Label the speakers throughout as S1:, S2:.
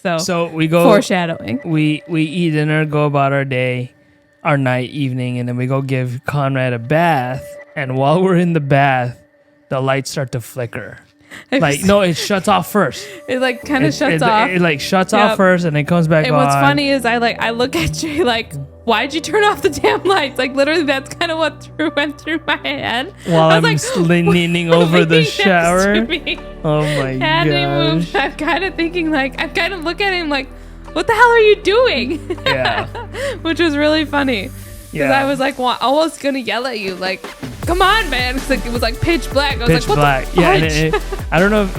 S1: So we go
S2: foreshadowing.
S1: We eat dinner, go about our day, our night, evening, and then we go give Conrad a bath. And while we're in the bath, the lights start to flicker. It shuts off first.
S2: It kind of shuts off.
S1: It shuts off first, and it comes back on.
S2: And what's funny is I look at Jay like, why'd you turn off the damn lights? Like literally, that's kind of what went through my head.
S1: While I'm leaning over the shower. Oh my gosh!
S2: I'm kind of thinking I'm kind of looking at him like, what the hell are you doing?
S1: Yeah.
S2: Which was really funny. Because I was almost gonna yell at you, like, come on, man. Because it was pitch black. I was
S1: pitch
S2: what
S1: black.
S2: The
S1: And I don't know if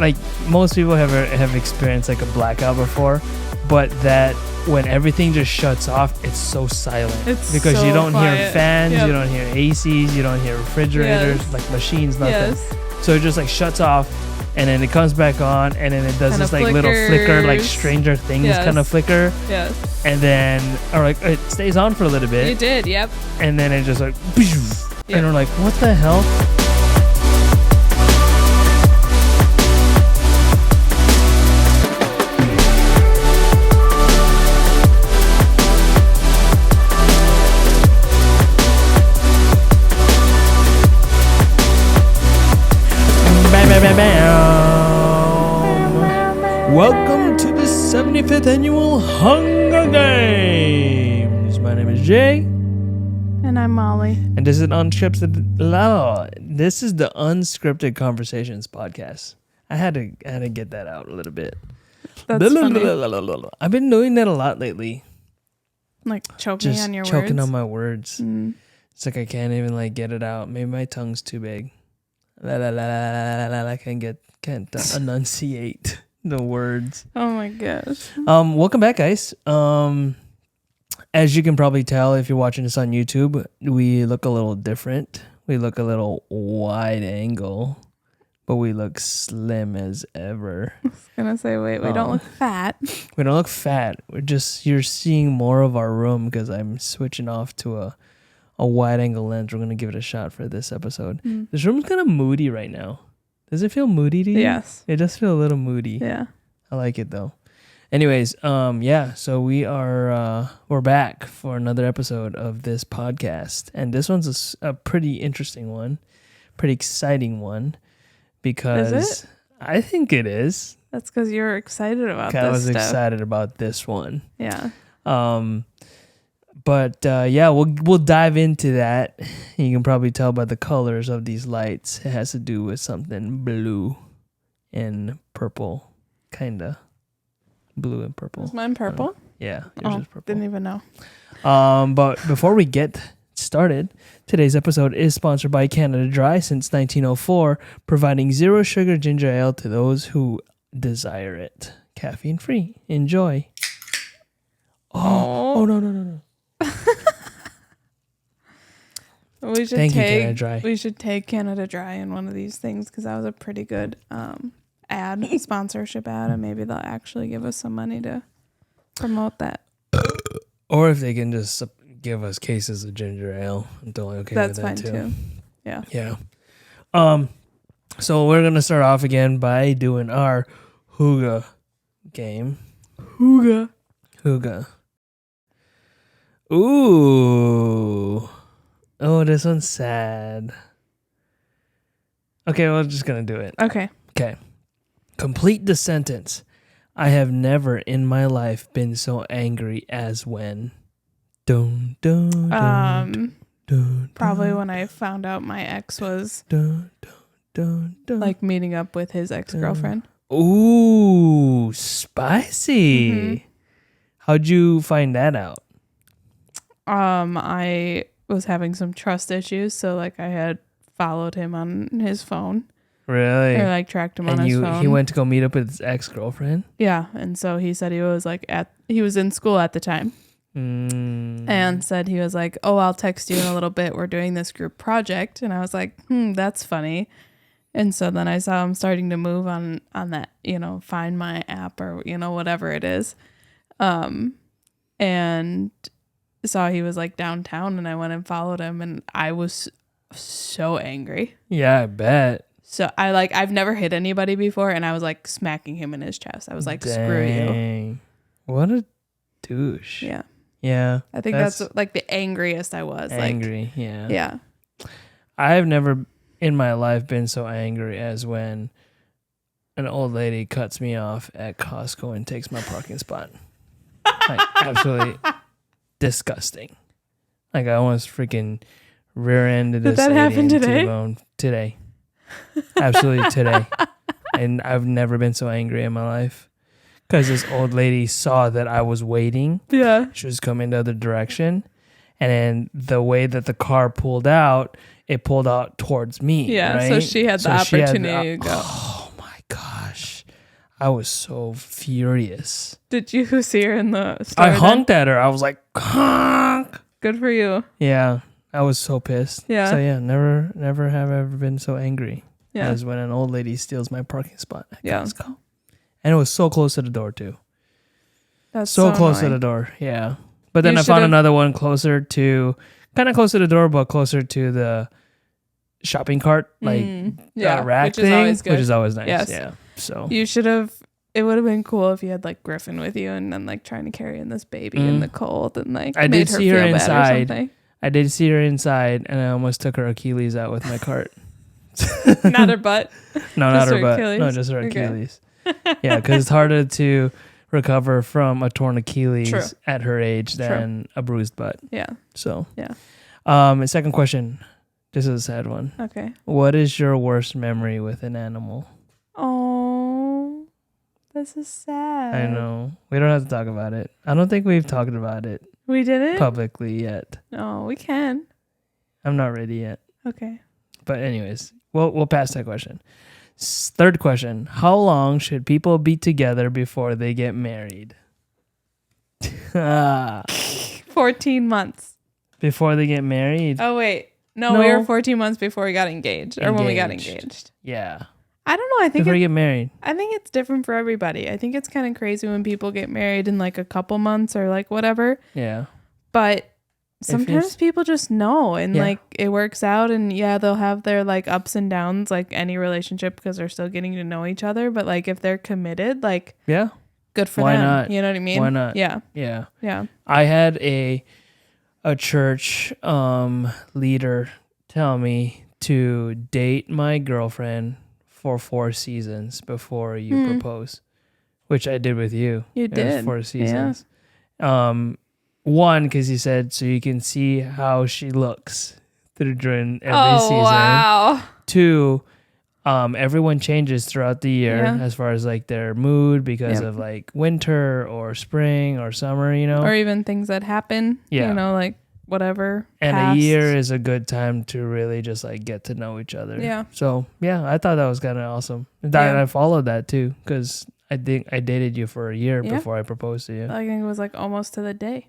S1: most people have experienced a blackout before, but that when everything just shuts off, it's so silent. Because
S2: so
S1: you don't
S2: quiet.
S1: hear fans, you don't hear ACs, you don't hear refrigerators, machines, nothing.
S2: Yes.
S1: So it just shuts off, and then it comes back on, and then it does
S2: kinda
S1: this little flicker, Stranger Things kind of flicker.
S2: Yes.
S1: And then, it stays on for a little bit.
S2: It did, yep.
S1: And then it just and we're like, what the hell? Welcome to the 75th annual Hunger Games. My name is Jay.
S2: And I'm Molly.
S1: And this is This is the Unscripted Conversations podcast. I had to get that out a little bit.
S2: That's funny.
S1: I've been doing that a lot lately.
S2: Choking on your words?
S1: Choking on my words. It's I can't even get it out. Maybe my tongue's too big. I can't enunciate the words.
S2: Oh my gosh.
S1: Welcome back, guys. As you can probably tell if you're watching this on YouTube, we look a little different. We look a little wide angle, but we look slim as ever.
S2: I was gonna say, we don't look fat.
S1: We don't look fat. You're seeing more of our room because I'm switching off to a wide angle lens. We're gonna give it a shot for this episode. This room's kind of moody right now. Does it feel moody to you?
S2: Yes.
S1: It does feel a little moody.
S2: Yeah.
S1: I like it though. Anyways, so we're back for another episode of this podcast. And this one's a pretty interesting one, pretty exciting one, because
S2: is it?
S1: I think it is.
S2: That's because you're excited about this
S1: I was
S2: stuff.
S1: excited about this one.
S2: Yeah.
S1: We'll dive into that. You can probably tell by the colors of these lights. It has to do with something blue and purple, kinda. Blue and purple.
S2: Is mine purple?
S1: Yeah, yours is purple.
S2: Didn't even know.
S1: But before we get started, today's episode is sponsored by Canada Dry since 1904, providing zero sugar ginger ale to those who desire it. Caffeine free. Enjoy. Oh no. Thank you, Canada Dry.
S2: We should take Canada Dry in one of these things because that was a pretty good sponsorship ad, and maybe they'll actually give us some money to promote that.
S1: Or if they can just give us cases of ginger ale, I'm totally okay with that too. That's fine too.
S2: Yeah.
S1: Yeah. So we're gonna start off again by doing our Hygge game. Hygge. Ooh. Oh, this one's sad. Okay, we're just gonna do it.
S2: Okay.
S1: Complete the sentence. I have never in my life been so angry as when. Dun, dun, dun, dun,
S2: probably when I found out my ex was meeting up with his ex-girlfriend.
S1: Ooh, spicy. Mm-hmm. How'd you find that out?
S2: I was having some trust issues, so I had followed him on his phone.
S1: Really?
S2: Or tracked him on his phone.
S1: He went to go meet up with his ex-girlfriend?
S2: Yeah, and so he said he was he was in school at the time. And said he was like, "Oh, I'll text you in a little bit. We're doing this group project." And I was like, that's funny. And so then I saw him starting to move on that, Find My app or, whatever it is. And saw he was downtown, and I went and followed him, and I was so angry.
S1: Yeah, I bet.
S2: So I've never hit anybody before, and I was smacking him in his chest. I was like,
S1: Dang.
S2: Screw you.
S1: What a douche.
S2: Yeah.
S1: Yeah.
S2: I think that's like the angriest I was.
S1: Angry. Yeah.
S2: Yeah.
S1: I've never in my life been so angry as when an old lady cuts me off at Costco and takes my parking spot. Like, absolutely disgusting. Like, I almost freaking rear-ended this
S2: that
S1: lady
S2: happen
S1: and
S2: today?
S1: T-boned today. Absolutely today. And I've never been so angry in my life. Because this old lady saw that I was waiting.
S2: Yeah.
S1: She was coming the other direction. And then the way that the car pulled out, it pulled out towards me.
S2: Yeah.
S1: Right?
S2: So she had the opportunity to go.
S1: Oh my gosh. I was so furious.
S2: Did you see her in the store?
S1: I honked at her. I was like, honk.
S2: Good for you.
S1: Yeah. I was so pissed.
S2: Yeah.
S1: So yeah, never have I ever been so angry
S2: Yeah.
S1: as when an old lady steals my parking spot at
S2: Yeah.
S1: Costco. And it was so close to the door too.
S2: That's
S1: So close
S2: annoying.
S1: to the door. Yeah. But then
S2: You
S1: I found
S2: should've-
S1: another one closer to, kind of close to the door, but closer to the shopping cart, like rack
S2: which
S1: thing,
S2: is always good.
S1: which is always nice.
S2: Yes.
S1: Yeah. So
S2: You should have. It would have been cool if you had like Griffin with you and then like trying to carry in this baby in the cold and like
S1: I
S2: made
S1: did
S2: her
S1: see her
S2: feel bad or
S1: inside.
S2: something.
S1: I did see her inside, and I almost took her Achilles out with my cart.
S2: Not her butt.
S1: No, not
S2: Just
S1: her
S2: her
S1: butt.
S2: Achilles?
S1: No, just her
S2: Okay.
S1: Achilles. Yeah, because it's harder to recover from a torn Achilles
S2: True.
S1: at her age than a bruised butt.
S2: Yeah.
S1: So,
S2: Yeah.
S1: Second question. This is a sad one.
S2: Okay.
S1: What is your worst memory with an animal?
S2: Oh, this is sad.
S1: I know. We don't have to talk about it. I don't think we've talked about it
S2: We didn't?
S1: publicly yet.
S2: No, we can.
S1: I'm not ready yet.
S2: Okay.
S1: But anyways, we'll pass that question. Third question. How long should people be together before they get married?
S2: 14 months.
S1: Before they get married?
S2: Oh, wait. No, we were 14 months before we got engaged. Or when we got engaged.
S1: Yeah.
S2: I don't know. I think
S1: Before you get married.
S2: I think it's different for everybody. I think it's kind of crazy when people get married in like a couple months or like whatever.
S1: Yeah.
S2: But sometimes people just know and
S1: Yeah.
S2: like it works out and yeah, they'll have their like ups and downs like any relationship because they're still getting to know each other. But like if they're committed, like
S1: Yeah.
S2: good for
S1: Why
S2: them.
S1: not?
S2: You know what I mean?
S1: Why not?
S2: Yeah.
S1: Yeah.
S2: Yeah.
S1: I had a church leader tell me to date my girlfriend for 4 seasons before you propose, which I did with you.
S2: You
S1: It was
S2: did.
S1: 4 seasons. One, because he said so you can see how she looks during every season.
S2: Wow.
S1: 2, everyone changes throughout the year as far as like their mood because of like winter or spring or summer, you know,
S2: Or even things that happen.
S1: Yeah.
S2: You know, like whatever.
S1: and
S2: past.
S1: a year is a good time to really just like get to know each other.
S2: Yeah.
S1: So yeah, I thought that was kind of awesome. And
S2: Yeah.
S1: I followed that too because I think I dated you for a year
S2: Yeah.
S1: before I proposed to you.
S2: I think it was like almost to the day.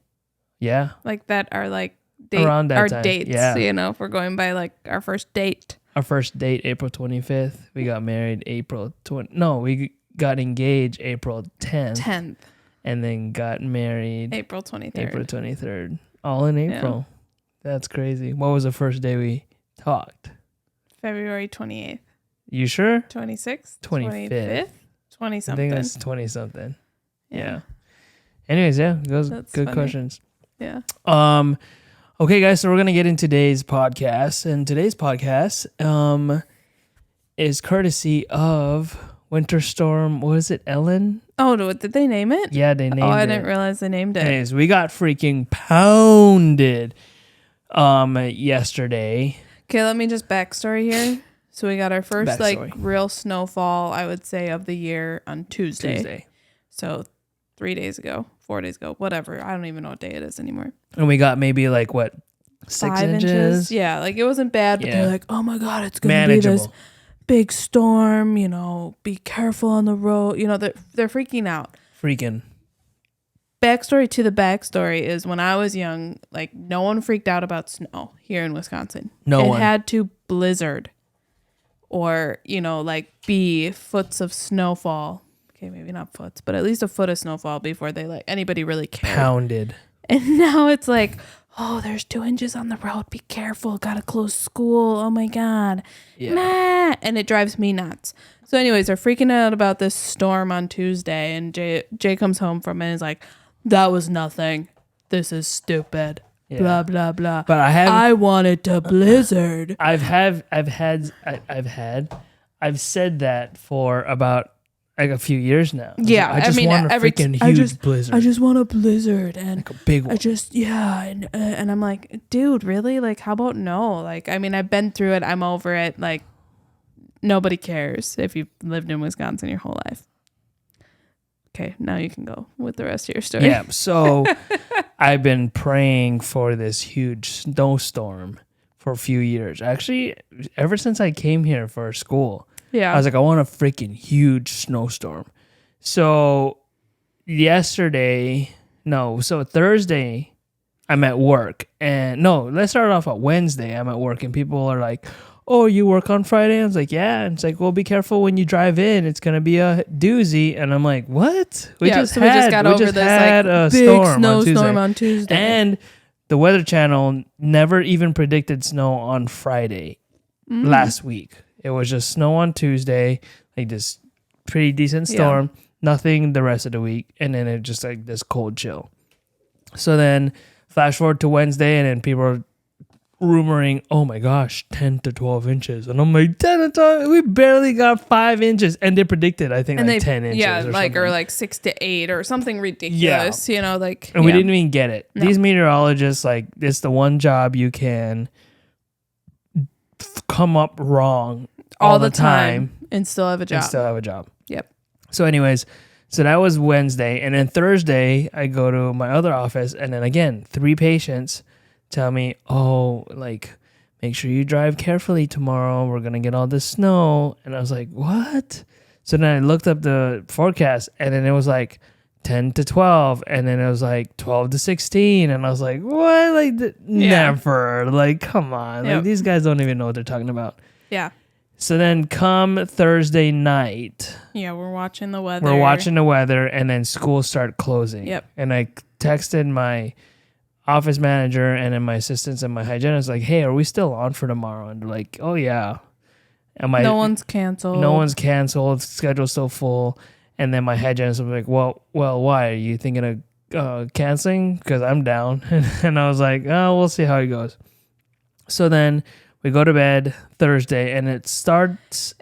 S1: Yeah.
S2: Like that are like
S1: Around that
S2: our
S1: time.
S2: dates.
S1: Yeah.
S2: You know, if we're going by like our first date.
S1: Our first date, April 25th. We got married April 20. No, we got engaged April 10th.
S2: 10th.
S1: And then got married
S2: April 23rd.
S1: April 23rd. All in April. That's crazy. What was the first day we talked?
S2: February 28th.
S1: You sure?
S2: 26th?
S1: 25th.
S2: 20
S1: I
S2: something.
S1: think it's 20 something. Yeah. Anyways, yeah, those
S2: That's
S1: good
S2: funny.
S1: questions.
S2: Yeah.
S1: Okay, guys, so we're gonna get into today's podcast, and today's podcast is courtesy of Winter Storm. What is it, Ellen?
S2: Oh, did they name it?
S1: Yeah, they named it.
S2: Oh, I didn't realize they named it.
S1: Anyways, we got freaking pounded yesterday.
S2: Okay, let me just backstory here. So we got our first like
S1: Backstory.
S2: real snowfall, I would say, of the year on Tuesday. So 3 days ago, 4 days ago, whatever. I don't even know what day it is anymore.
S1: And we got maybe like what, 6
S2: 5
S1: inches?
S2: Yeah, like it wasn't bad, but
S1: Yeah.
S2: they're like, oh my God, it's going to be this
S1: Manageable.
S2: big storm, you know, be careful on the road. You know, they're freaking out.
S1: Freaking.
S2: Backstory to the backstory is when I was young, like no one freaked out about snow here in Wisconsin.
S1: No
S2: it
S1: one.
S2: had to blizzard or, you know, like be foots of snowfall. Okay, maybe not foots, but at least a foot of snowfall before they like anybody really cared.
S1: Pounded.
S2: And now it's like, oh, there's 2 inches on the road. Be careful. Gotta close school. Oh my God.
S1: Yeah.
S2: Nah. And it drives me nuts. So anyways, they're freaking out about this storm on Tuesday. And Jay comes home from it and is like, that was nothing. This is stupid.
S1: Yeah.
S2: Blah blah blah.
S1: But
S2: I wanted to blizzard.
S1: I've said that for about like a few years now.
S2: Yeah,
S1: I just want a freaking huge blizzard.
S2: I just want a blizzard and
S1: like a big one.
S2: And I'm like, dude, really? Like, how about no? Like, I mean, I've been through it. I'm over it. Like, nobody cares if you've lived in Wisconsin your whole life. Okay, now you can go with the rest of your story.
S1: Yeah, so I've been praying for this huge snowstorm for a few years. Actually, ever since I came here for school.
S2: Yeah.
S1: I was like, I want a freaking huge snowstorm. So Thursday, I'm at work. And let's start off at Wednesday. I'm at work and people are like, oh, you work on Friday? I was like, yeah. And it's like, well, be careful when you drive in. It's going to be a doozy. And I'm like, what?
S2: We just got over this like big snowstorm on Tuesday.
S1: And the Weather Channel never even predicted snow on Friday last week. It was just snow on Tuesday, like this pretty decent storm, nothing the rest of the week. And then it just like this cold chill. So then flash forward to Wednesday and then people are rumoring, oh my gosh, 10 to 12 inches. And I'm like, 10 to 12, we barely got 5 inches. And they predicted, I think, and like 10 inches.
S2: Yeah,
S1: or
S2: like,
S1: something.
S2: or like 6 to 8 or something ridiculous, you know, like.
S1: And we didn't even get it. No. These meteorologists, like, it's the one job you can come up wrong all the time
S2: and still have a job. Yep.
S1: So anyways, so that was Wednesday. And then Thursday, I go to my other office. And then again, 3 patients tell me, oh, like, make sure you drive carefully tomorrow. We're going to get all this snow. And I was like, what? So then I looked up the forecast and then it was like 10 to 12. And then it was like 12 to 16. And I was like, what? Like, never. Like, come on. Like, these guys don't even know what they're talking about.
S2: Yeah.
S1: So then come Thursday night.
S2: Yeah, we're watching the weather.
S1: And then schools start closing.
S2: Yep.
S1: And I texted my office manager and then my assistants and my hygienist like, hey, are we still on for tomorrow? And they're like, oh, yeah. And
S2: no one's canceled.
S1: Schedule's still full. And then my hygienist was like, well, why? Are you thinking of canceling? Because I'm down. And I was like, oh, we'll see how it goes. So then we go to bed Thursday, and it starts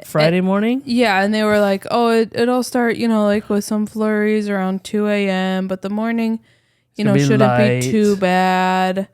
S1: Friday morning.
S2: Yeah, and they were like, "Oh, it'll start, you know, like with some flurries around 2 a.m., but the morning, shouldn't light. Be too bad.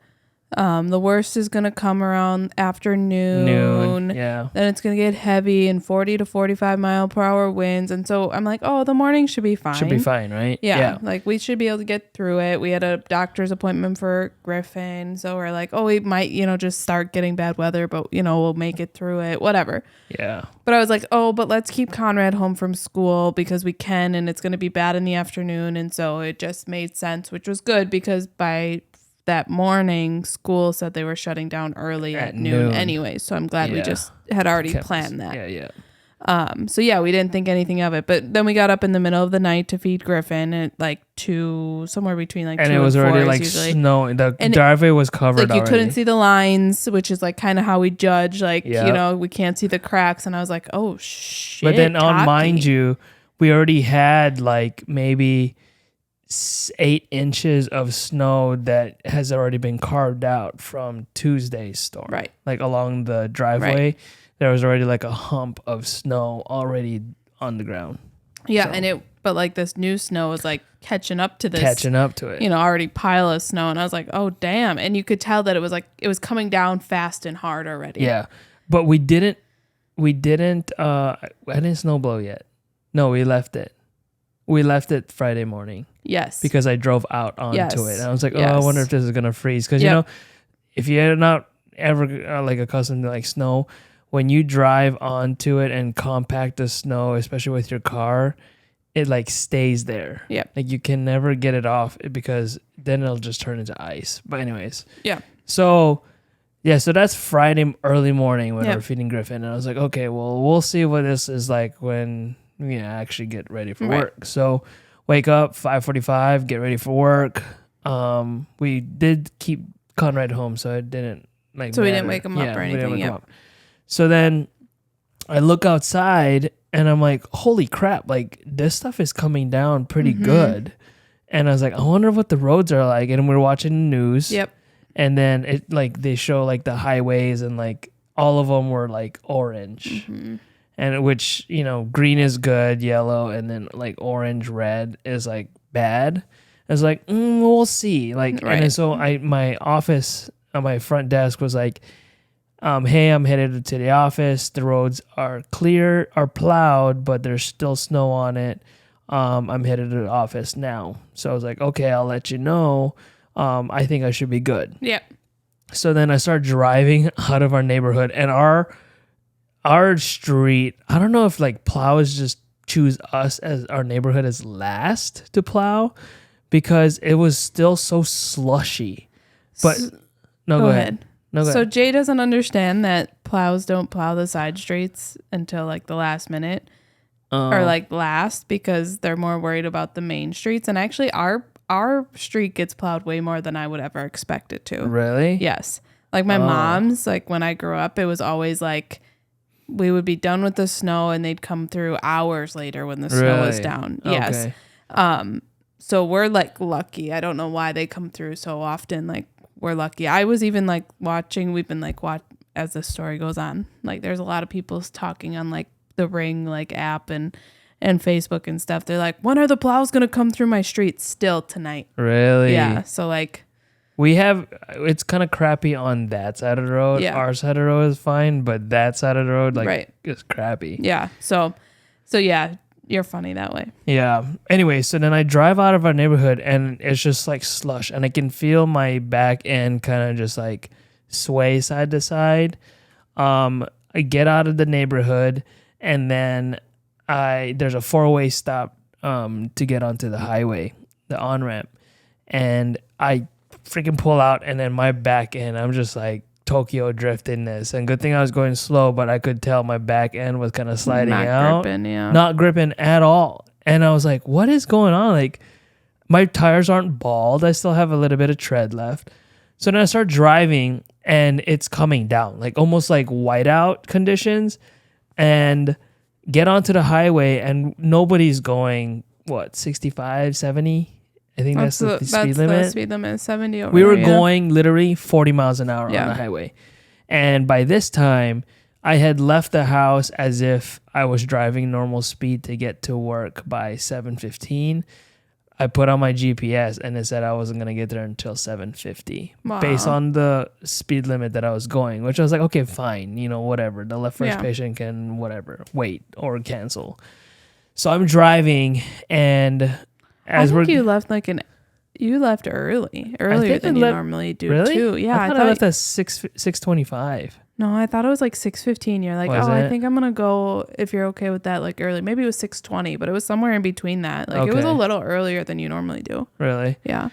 S2: The worst is gonna come around afternoon.
S1: Yeah.
S2: Then it's gonna get heavy and 40 to 45 mile per hour winds. And so I'm like, oh, the morning should be fine.
S1: Should be fine, right?
S2: Yeah. Like we should be able to get through it. We had a doctor's appointment for Griffin, so we're like, oh, we might, just start getting bad weather, but we'll make it through it. Whatever.
S1: Yeah.
S2: But I was like, oh, but let's keep Conrad home from school because we can, and it's gonna be bad in the afternoon. And so it just made sense, which was good because by that morning, school said they were shutting down early at noon anyway. So I'm glad we just had already planned that.
S1: Yeah.
S2: So yeah, we didn't think anything of it. But then we got up in the middle of the night to feed Griffin at like 2, somewhere between like 2 and 4.
S1: And it was already like snow. The driveway was covered
S2: like you couldn't see the lines, which is like kind of how we judge. Like, we can't see the cracks. And I was like, oh, shit.
S1: But then mind you, we already had like maybe 8 inches of snow that has already been carved out from Tuesday's storm.
S2: Right.
S1: Like along the driveway, right. There was already like a hump of snow already on the ground.
S2: Yeah, so. But like this new snow was like catching up to it. Already pile of snow. And I was like, oh, damn. And you could tell that it was coming down fast and hard already.
S1: Yeah. But I didn't snowblow yet. No, we left it. We left it Friday morning.
S2: Yes.
S1: Because I drove out onto it. And I was like, I wonder if this is going to freeze. Because, if you're not ever like accustomed to like snow, when you drive onto it and compact the snow, especially with your car, it like stays there.
S2: Yeah.
S1: Like you can never get it off because then it'll just turn into ice. But anyways.
S2: Yeah.
S1: So that's Friday early morning when we're feeding Griffin. And I was like, okay, well, we'll see what this is like when we actually get ready for work. So wake up 5:45, get ready for work. We did keep Conrad home, so it didn't like.
S2: So we didn't wake him up or anything. Yeah.
S1: So then I look outside and I'm like, holy crap! Like this stuff is coming down pretty good. And I was like, I wonder what the roads are like. And we're watching the news.
S2: Yep.
S1: And then it like they show like the highways and like all of them were like orange.
S2: Mm-hmm.
S1: And which, you know, green is good, yellow, and then like orange, red is like bad. I was like, we'll see. Like,
S2: Right.
S1: and then so my office on my front desk was like, hey, I'm headed to the office. The roads are plowed, but there's still snow on it. I'm headed to the office now. So I was like, okay, I'll let you know. I think I should be good.
S2: Yeah.
S1: So then I started driving out of our neighborhood, and our street, I don't know if like plows just choose us as our neighborhood as last to plow because it was still so slushy. But no, go ahead. No, go
S2: So
S1: ahead.
S2: Jay doesn't understand that plows don't plow the side streets until like the last minute or like last because they're more worried about the main streets. And actually our street gets plowed way more than I would ever expect it to.
S1: Really?
S2: Yes. Like my mom's, like when I grew up, it was always like we would be done with the snow and they'd come through hours later when the snow was down. Yes.
S1: Okay.
S2: So we're like lucky. I don't know why they come through so often. Like we're lucky. I was even like watching, we've been like as the story goes on. Like there's a lot of people talking on like the Ring like app and Facebook and stuff. They're like, when are the plows going to come through my street still tonight?
S1: Really?
S2: Yeah. So like
S1: it's kind of crappy on that side of the road.
S2: Yeah.
S1: Our side of the road is fine, but that side of the road like is crappy.
S2: Yeah. So yeah, you're funny that way.
S1: Yeah. Anyway, so then I drive out of our neighborhood and it's just like slush and I can feel my back end kind of just like sway side to side. I get out of the neighborhood and then there's a 4-way stop to get onto the highway, the on-ramp. And I freaking pull out and then my back end, I'm just like Tokyo drifting this. And good thing I was going slow, but I could tell my back end was kind of sliding out. Not gripping at all. And I was like, what is going on? Like my tires aren't bald. I still have a little bit of tread left. So then I start driving and it's coming down, like almost like whiteout conditions, and get onto the highway and nobody's going, 65, 70? I think that's the speed limit.
S2: The speed limit is 70 over
S1: We were going literally 40 miles an hour on the highway. And by this time, I had left the house as if I was driving normal speed to get to work by 7:15. I put on my GPS and it said I wasn't going to get there until 7:50 based on the speed limit that I was going, which I was like, okay, fine, whatever. The left first patient can wait or cancel. So I'm driving and
S2: I think you left you left earlier than you normally do too. Yeah,
S1: I thought I left at 6:25.
S2: No, I thought it was like 6:15. You're like, I think I'm gonna go if you're okay with that, like early. Maybe it was 6:20, but it was somewhere in between that. Like it was a little earlier than you normally do.
S1: Really?
S2: Yeah.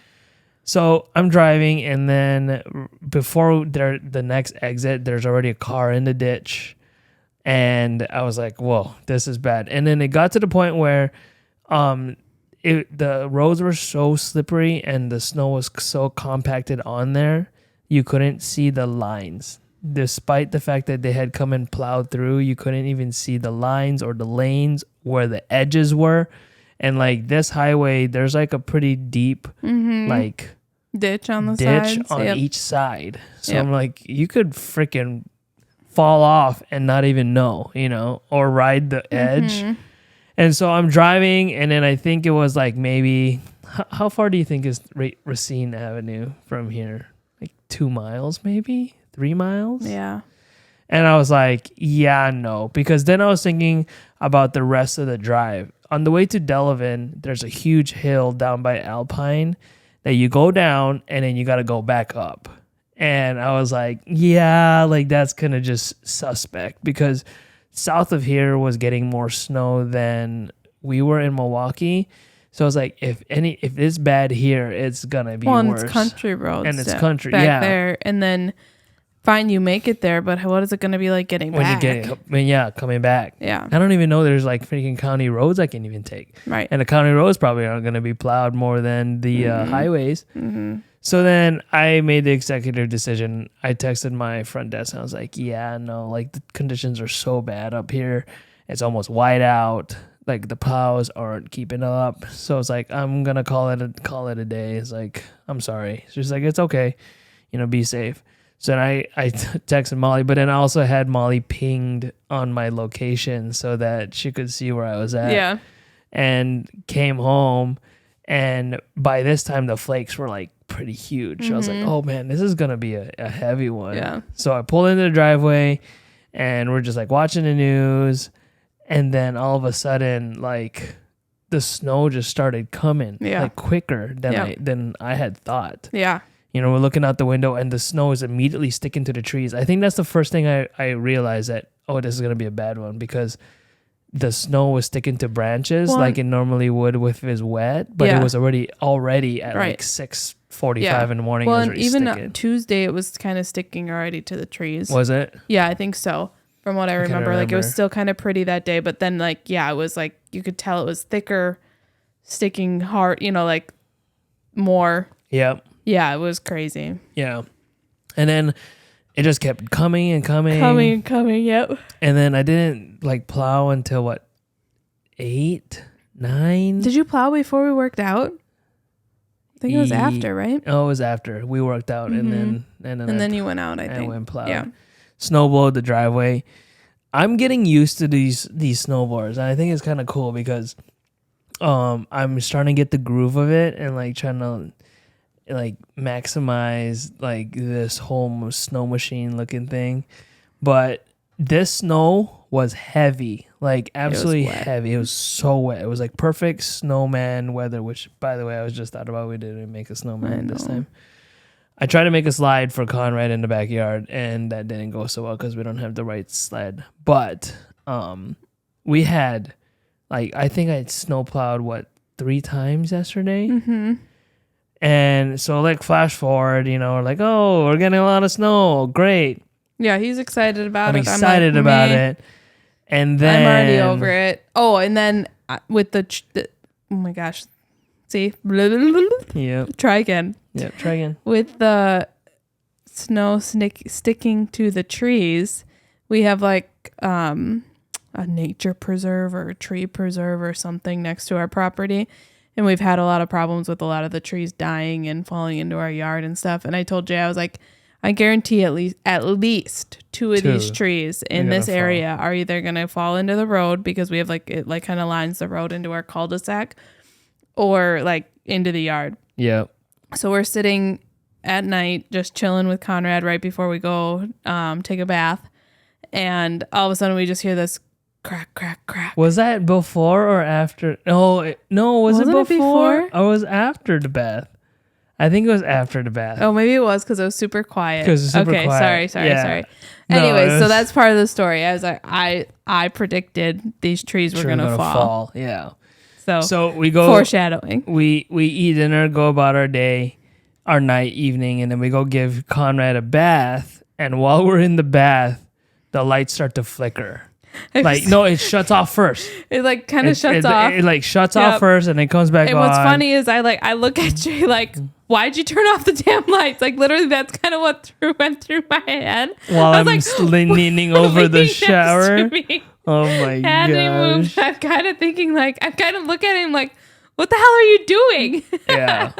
S1: So I'm driving, and then before the next exit, there's already a car in the ditch, and I was like, "Whoa, this is bad." And then it got to the point where, the roads were so slippery and the snow was so compacted on there, you couldn't see the lines. Despite the fact that they had come and plowed through, you couldn't even see the lines or the lanes where the edges were. And like this highway, there's like a pretty deep like
S2: ditch on
S1: each side. So I'm like, you could freaking fall off and not even know, or ride the edge. And so I'm driving, and then I think it was like maybe, how far do you think is Racine Avenue from here? Like 2 miles, maybe 3 miles?
S2: Yeah.
S1: And I was like, yeah, no. Because then I was thinking about the rest of the drive. On the way to Delavan, there's a huge hill down by Alpine that you go down, and then you got to go back up. And I was like, yeah, like that's kind of just suspect because south of here was getting more snow than we were in Milwaukee. So I was like, if it's bad here, it's gonna be worse.
S2: And it's country roads.
S1: And it's country,
S2: back there. And then fine, you make it there, but what is it gonna be like getting back?
S1: Coming back.
S2: Yeah.
S1: I don't even know there's like freaking county roads I can even take.
S2: Right.
S1: And the county roads probably aren't gonna be plowed more than the highways. So then I made the executive decision. I texted my front desk and I was like, yeah, no, like the conditions are so bad up here. It's almost white out. like the plows aren't keeping up. So it's like, I'm gonna call it a day. It's like, I'm sorry. She's like, it's okay, be safe. So then I texted Molly, but then I also had Molly pinged on my location so that she could see where I was at.
S2: Yeah.
S1: And came home, and by this time the flakes were like pretty huge. I was like, oh man, this is gonna be a heavy one.
S2: Yeah.
S1: So I pulled into the driveway, and we're just like watching the news, and then all of a sudden, like, the snow just started coming like quicker than I had thought.
S2: Yeah.
S1: We're looking out the window, and the snow is immediately sticking to the trees. I think that's the first thing I realized, that, oh, this is going to be a bad one, because the snow was sticking to branches like it normally would if it's wet, but it was already at like 6:45 in the morning.
S2: Well,
S1: it was
S2: and even
S1: sticking.
S2: Tuesday, it was kind of sticking already to the trees.
S1: Was it?
S2: Yeah, I think so. From what I remember, like, it was still kind of pretty that day, but then, like, it was like, you could tell it was thicker, sticking hard, like more.
S1: Yep.
S2: Yeah, it was crazy.
S1: Yeah. And then it just kept coming and coming.
S2: Yep.
S1: And then I didn't like plow until 8, 9?
S2: Did you plow before we worked out? I think it was after, right?
S1: Oh, it was after we worked out, and then
S2: you went out. I think.
S1: I went plowed.
S2: Yeah.
S1: Snowblowed the driveway. I'm getting used to these snowboards, and I think it's kind of cool because I'm starting to get the groove of it, and like trying to like maximize like this whole snow machine looking thing. But this snow was heavy, like absolutely heavy. It was so wet. It was like perfect snowman weather, which, by the way, I was just thought about, we didn't make a snowman this time. I tried to make a slide for Conrad in the backyard, and that didn't go so well because we don't have the right sled. But we had, like, I think I had snowplowed 3 times yesterday.
S2: Mm-hmm.
S1: And so, like, flash forward, we're like, oh, we're getting a lot of snow. Great.
S2: Yeah, he's excited about
S1: I'm
S2: it.
S1: excited about it. And then
S2: I'm already over it. Oh, and then with the oh my gosh. See?
S1: Yeah.
S2: Try again.
S1: Yeah, try again.
S2: With the snow sticking to the trees, we have like a nature preserve or a tree preserve or something next to our property. And we've had a lot of problems with a lot of the trees dying and falling into our yard and stuff. And I told Jay, I was like, I guarantee at least two of these trees in this area are either going to fall into the road because we have like, it like kind of lines the road into our cul-de-sac, or like into the yard.
S1: Yeah.
S2: So we're sitting at night just chilling with Conrad right before we go take a bath. And all of a sudden we just hear this crack, crack, crack.
S1: Was that before or after? No, was it before? Or was it after the bath? I think it was after the bath.
S2: Oh, maybe it was because it was super quiet.
S1: Okay,
S2: quiet. Sorry. Anyways, so that's part of the story. I was like, I predicted these trees were gonna fall.
S1: Yeah.
S2: So
S1: we go
S2: foreshadowing.
S1: We eat dinner, go about our day, our night, evening, and then we go give Conrad a bath. And while we're in the bath, the lights start to flicker. Like, no, it shuts off first.
S2: It like kind of shuts off.
S1: It like shuts off first, and it comes back on.
S2: And what's funny is I look at Jay like, why'd you turn off the damn lights? Like, literally, that's kind of what went through my head
S1: while I'm like, leaning over the shower. Oh my gosh.
S2: I'm kind of thinking like, I kind of look at him like, what the hell are you doing?
S1: Yeah.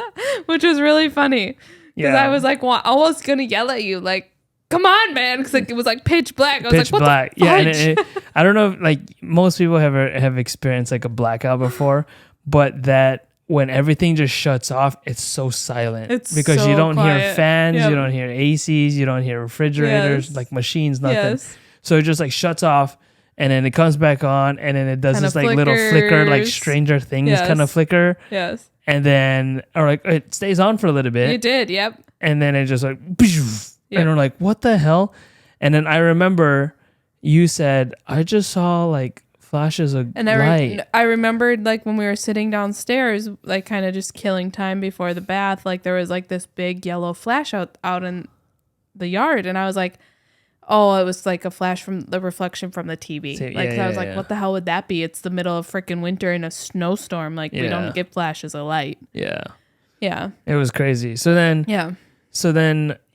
S2: Which was really funny. Because I was like, well, I was going to yell at you. Like, come on, man. Because like, it was like pitch black. I was
S1: pitch
S2: like, what
S1: black.
S2: the fudge?
S1: Yeah. And I don't know if like most people have experienced like a blackout before, but that when everything just shuts off, it's so silent.
S2: It's
S1: because
S2: so
S1: you don't
S2: quiet.
S1: hear fans, you don't hear ACs, you don't hear refrigerators, like machines, nothing.
S2: Yes.
S1: So it just like shuts off, and then it comes back on, and then it does
S2: Kinda
S1: this like little flicker, like Stranger Things kind of flicker.
S2: Yes.
S1: And then, or like it stays on for a little bit.
S2: You did, yep.
S1: And then it just like, and we're like, what the hell? And then I remember you said, I just saw like flashes of light.
S2: I remembered like when we were sitting downstairs, like kind of just killing time before the bath, like there was like this big yellow flash out in the yard. And I was like, oh, it was like a flash from the reflection from the TV. I was like, what the hell would that be? It's the middle of freaking winter in a snowstorm. Like we don't get flashes of light.
S1: Yeah.
S2: Yeah.
S1: It was crazy. So then,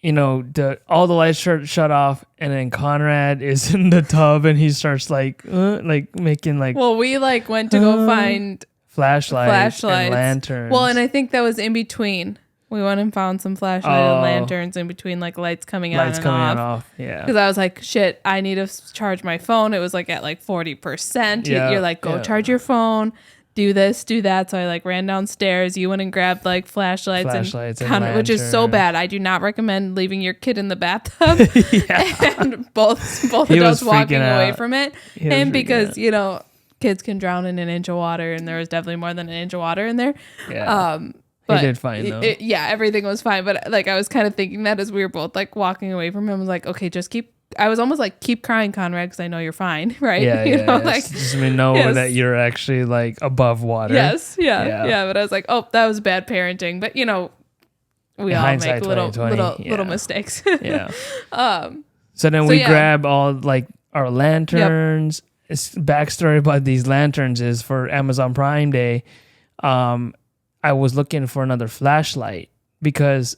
S1: all the lights shut off, and then Conrad is in the tub, and he starts like making like.
S2: Well, we like went to go find
S1: flashlights and lanterns.
S2: Well, and I think that was in between. We went and found some flashlight and lanterns in between, like lights coming on and off.
S1: Yeah.
S2: Because I was like, shit, I need to charge my phone. It was like at like 40%.
S1: Yeah,
S2: You're like, go charge your phone. Do this, do that. So I like ran downstairs. You went and grabbed like flashlights and which is so bad. I do not recommend leaving your kid in the bathtub and both adults walking away from it. And because kids can drown in an inch of water, and there was definitely more than an inch of water in there.
S1: Yeah. But he did fine though.
S2: Everything was fine. But like I was kind of thinking that as we were both like walking away from him, I was like, okay, just keep. I was almost like, keep crying, Conrad, because I know you're fine, right?
S1: Yeah, like just know that you're actually like above water.
S2: Yes, yeah. But I was like, oh, that was bad parenting. But we all make little mistakes.
S1: Yeah. So then we grab all like our lanterns. It's backstory about these lanterns is for Amazon Prime Day. I was looking for another flashlight because,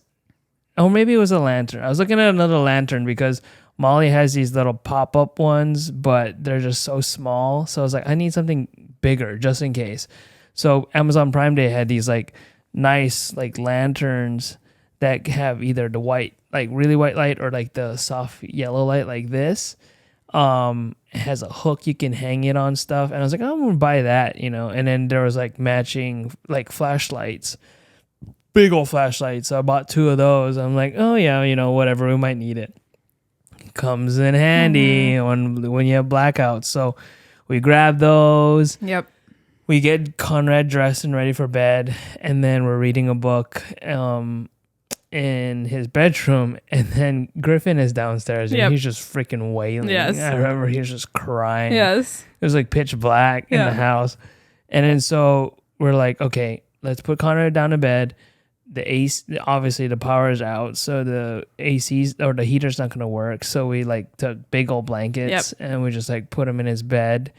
S1: or maybe it was a lantern. I was looking at another lantern because Molly has these little pop-up ones, but they're just so small. So I was like, I need something bigger just in case. So Amazon Prime Day had these like nice like lanterns that have either the white, like really white light, or like the soft yellow light like this. It has a hook you can hang it on stuff, and I was like, I'm gonna buy that, and then there was like matching like flashlights, big old flashlights. So I bought 2 of those. I'm like, oh yeah, whatever, we might need it. Comes in handy when you have blackouts. So we grab those.
S2: Yep.
S1: We get Conrad dressed and ready for bed, and then we're reading a book in his bedroom, and then Griffin is downstairs, and he's just freaking wailing.
S2: Yes.
S1: I remember he was just crying.
S2: Yes.
S1: It was like pitch black in the house. And then so we're like, okay, let's put Conrad down to bed. The AC, obviously the power is out, so the AC's or the heater's not going to work. So we like took big old blankets and we just like put him in his bed.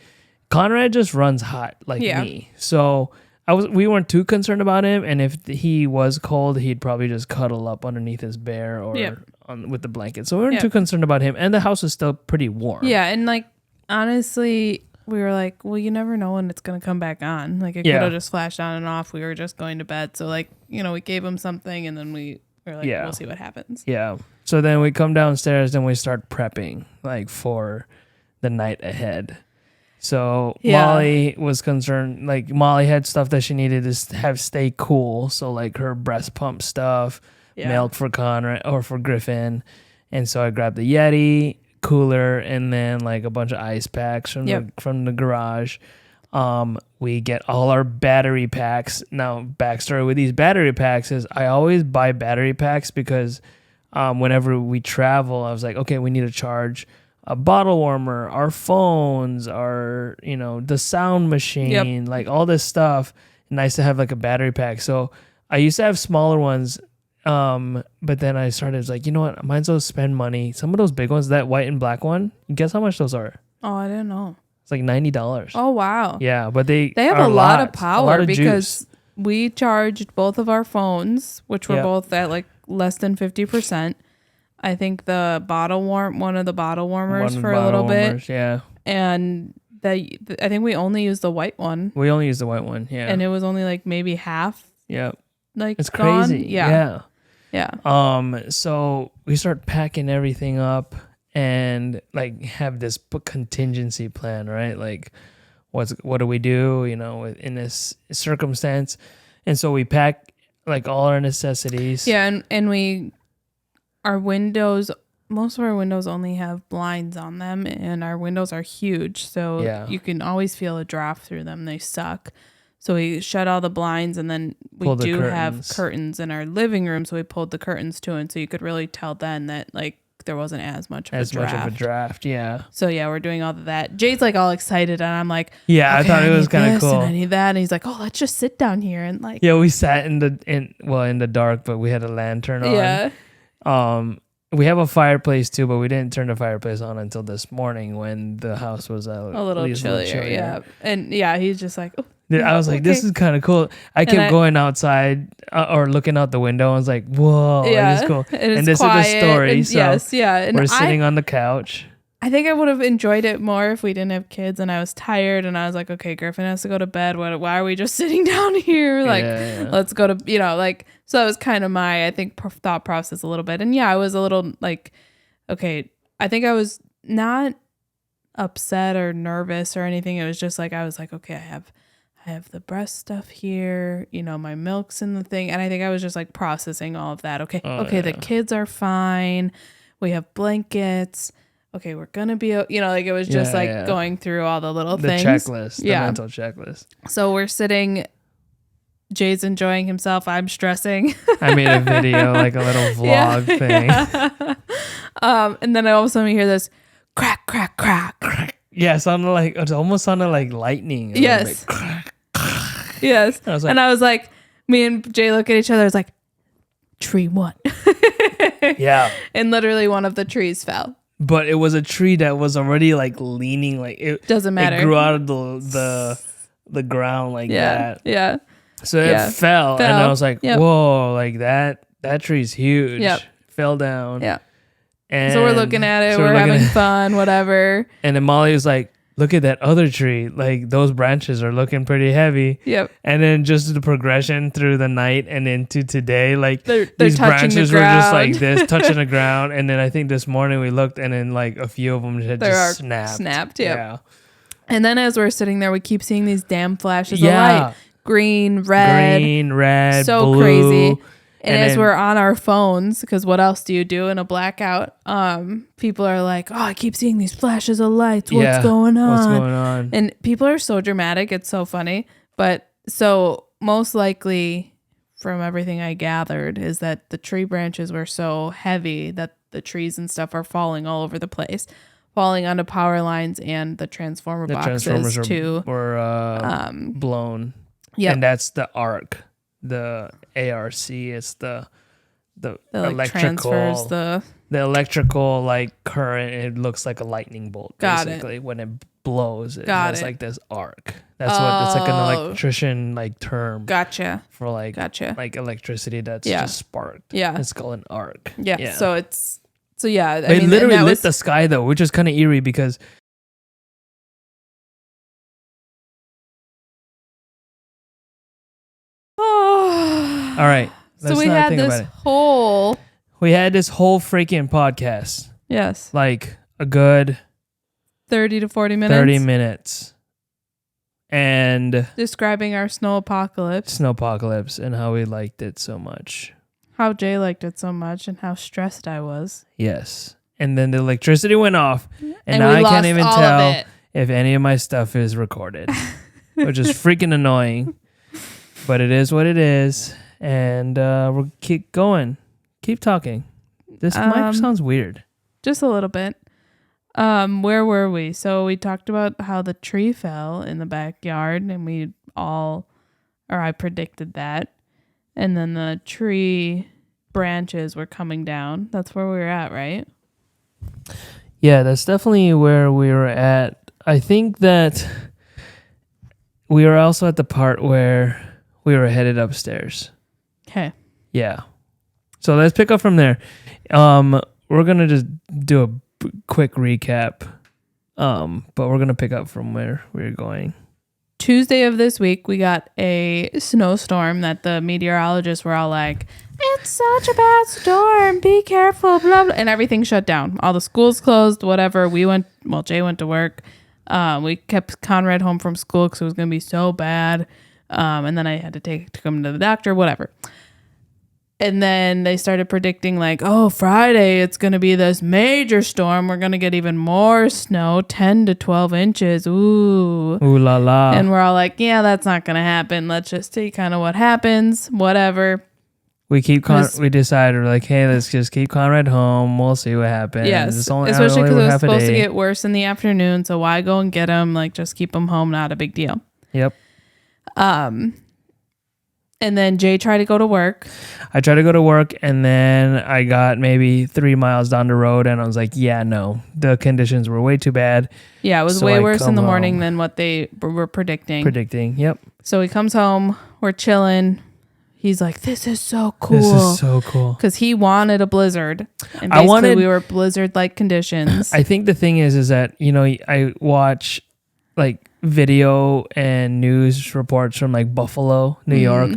S1: Conrad just runs hot like me. So we weren't too concerned about him, and if he was cold, he'd probably just cuddle up underneath his bear or with the blanket. So we weren't too concerned about him, and the house was still pretty warm.
S2: Yeah, and like honestly, we were like, well, you never know when it's gonna come back on. Like it could have just flashed on and off. We were just going to bed, so like we gave him something, and then we were like, we'll see what happens. Yeah.
S1: So then we come downstairs and we start prepping like for the night ahead. So Molly was concerned, like Molly had stuff that she needed to have stay cool. So like her breast pump stuff, milk for Conrad or for Griffin. And so I grabbed the Yeti cooler and then like a bunch of ice packs from the garage. We get all our battery packs. Now, backstory with these battery packs is I always buy battery packs because whenever we travel, I was like, okay, we need to charge a bottle warmer, our phones, our, the sound machine, like all this stuff. Nice to have like a battery pack. So I used to have smaller ones, but then I started like, you know what? I might as well spend money. Some of those big ones, that white and black one, guess how much those are?
S2: Oh, I didn't know.
S1: It's like $90.
S2: Oh, wow.
S1: Yeah, but they
S2: have a lot of power because we charged both of our phones, which were both at like less than 50%. I think one of the bottle warmers for a little bit. Yeah. And I think we only used the white one.
S1: We only used the white one, yeah.
S2: And it was only like maybe half.
S1: Yeah.
S2: Like
S1: it's
S2: gone.
S1: Crazy. Yeah. So we start packing everything up and like have this contingency plan, right? Like what do we do, in this circumstance? And so we pack like all our necessities.
S2: Yeah, and our windows, most of our windows only have blinds on them, and our windows are huge, so you can always feel a draft through them. They suck. So we shut all the blinds, and then we do have curtains in our living room, so we pulled the curtains too, and so you could really tell then that like there wasn't as much of a draft. Yeah. So we're doing all of that. Jay's like all excited, and I'm like,
S1: I thought it was kind of cool.
S2: And I need that, and he's like, oh, let's just sit down here and like.
S1: Yeah, we sat in the dark, but we had a lantern on.
S2: Yeah.
S1: we have a fireplace too, but we didn't turn the fireplace on until this morning when the house was
S2: a little chillier. Yeah. And he's just like, oh,
S1: I was like, this is kind of cool. I kept going outside or looking out the window. I was like, whoa, this is cool.
S2: And
S1: this
S2: quiet,
S1: is the story.
S2: And,
S1: so
S2: yes, yeah. And
S1: we're sitting on the couch.
S2: I think I would have enjoyed it more if we didn't have kids and I was tired and I was like, okay, Griffin has to go to bed. Why are we just sitting down here? Like, let's go to, so that was kind of my, I think, thought process a little bit. And I was a little like, okay, I think I was not upset or nervous or anything. It was just like, I was like, okay, I have the breast stuff here, my milk's in the thing. And I think I was just like processing all of that. Okay, the kids are fine. We have blankets. Okay, we're gonna be, it was just going through all the little things.
S1: The mental checklist.
S2: So we're sitting, Jay's enjoying himself. I'm stressing.
S1: I made a video, like a little vlog thing.
S2: Yeah. And then all of a sudden we hear this crack, crack, crack.
S1: Yeah, it almost sounded like lightning.
S2: Yes. Yes. And I was like, me and Jay look at each other. It's like, tree what?
S1: Yeah.
S2: And literally one of the trees fell.
S1: But it was a tree that was already like leaning, like it
S2: doesn't matter.
S1: It grew out of the ground like that.
S2: Yeah.
S1: So it fell, and I was like, whoa, like that tree's huge.
S2: Yep.
S1: Fell down.
S2: Yeah.
S1: And
S2: so we're looking at it, we're having fun, whatever.
S1: And then Molly was like, look at that other tree. Like those branches are looking pretty heavy.
S2: Yep.
S1: And then just the progression through the night and into today, like
S2: they're
S1: these branches were just like
S2: ground.
S1: this, touching the ground. And then I think this morning we looked, and then like a few of them had just snapped.
S2: Yeah. And then as we're sitting there, we keep seeing these damn flashes of light. Green, red, so
S1: blue.
S2: Crazy. And as we're on our phones, because what else do you do in a blackout? People are like, oh, I keep seeing these flashes of lights. What's going on?
S1: What's going on?
S2: And people are so dramatic. It's so funny. But so most likely from everything I gathered is that the tree branches were so heavy that the trees and stuff are falling all over the place, falling onto power lines and the transformer boxes
S1: were blown.
S2: Yeah.
S1: And that's the arc. The ARC is the electrical
S2: transfers
S1: the electrical like current. It looks like a lightning bolt. Basically,
S2: it.
S1: When it blows, it has like this arc. That's what it's like an electrician like term.
S2: Gotcha.
S1: For like electricity that's just sparked.
S2: Yeah,
S1: it's called an arc.
S2: Yeah. So I
S1: mean, it literally lit the sky though, which is kind of eerie because. All right.
S2: So we had this whole
S1: freaking podcast.
S2: Yes.
S1: Like a good
S2: 30 to 40 minutes.
S1: 30 minutes. And
S2: describing our snowpocalypse and how we liked it so much. How Jay liked it so much and how stressed I was.
S1: Yes. And then the electricity went off and now
S2: I
S1: can't even tell if any of my stuff is recorded, which is freaking annoying. But it is what it is. And we'll keep going. Keep talking. This mic sounds weird.
S2: Just a little bit. Where were we? So we talked about how the tree fell in the backyard and I predicted that. And then the tree branches were coming down. That's where we were at, right?
S1: Yeah, that's definitely where we were at. I think that we were also at the part where we were headed upstairs.
S2: Okay.
S1: Yeah. So let's pick up from there. We're going to just do a quick recap. But we're going to pick up from where we're going.
S2: Tuesday of this week, we got a snowstorm that the meteorologists were all like, it's such a bad storm. Be careful, blah, blah. And everything shut down. All the schools closed, whatever. Jay went to work. We kept Conrad home from school because it was going to be so bad. And then I had to come to the doctor, whatever. And then they started predicting like, oh, Friday, it's going to be this major storm. We're going to get even more snow, 10 to 12 inches. Ooh.
S1: Ooh la la.
S2: And we're all like, yeah, that's not going to happen. Let's just see kind of what happens, whatever.
S1: We decided, we're like, hey, let's just keep Conrad home. We'll see what happens.
S2: Yes, especially because it was supposed to get worse in the afternoon. So why go and get him? Like, just keep him home. Not a big deal.
S1: Yep.
S2: And then Jay tried to go to work.
S1: I tried to go to work, and then I got maybe 3 miles down the road, and I was like, yeah, no, the conditions were way too bad.
S2: Yeah, it was
S1: So
S2: way
S1: I
S2: worse in
S1: come
S2: the morning
S1: home.
S2: than what they were predicting.
S1: Yep.
S2: So he comes home. We're chilling. He's like, this is so cool.
S1: This is so cool.
S2: Because he wanted a blizzard. And
S1: I
S2: basically
S1: wanted-
S2: we were blizzard-like conditions.
S1: I think the thing is that, you know, I watch like video and news reports from like Buffalo, New York,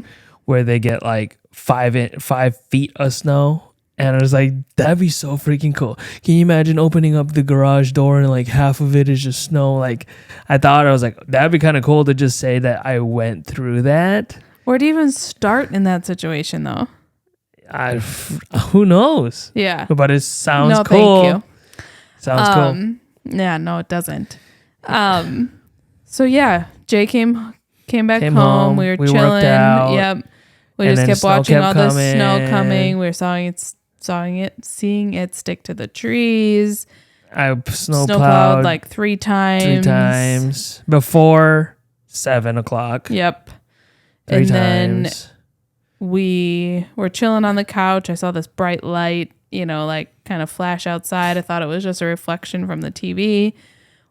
S1: where they get like 5 feet of snow. And I was like, that'd be so freaking cool. Can you imagine opening up the garage door and like half of it is just snow? Like, I was like, that'd be kind of cool to just say that I went through that.
S2: Where to even start in that situation, though?
S1: Who knows?
S2: Yeah.
S1: But it sounds
S2: No,
S1: cool.
S2: thank you.
S1: Sounds cool.
S2: Yeah, no, it doesn't. So yeah, Jay came back
S1: Came
S2: home.
S1: home.
S2: We were
S1: We
S2: chilling.
S1: worked out.
S2: Yep. We
S1: And
S2: just
S1: then
S2: kept
S1: snow
S2: watching
S1: kept
S2: all the snow
S1: coming.
S2: coming. We were seeing it stick to the trees.
S1: I
S2: Snowplowed
S1: snowplowed
S2: like 3 times.
S1: 3 times before 7 o'clock.
S2: Yep.
S1: 3
S2: and
S1: times.
S2: then we were chilling on the couch. I saw this bright light, like kind of flash outside. I thought it was just a reflection from the TV.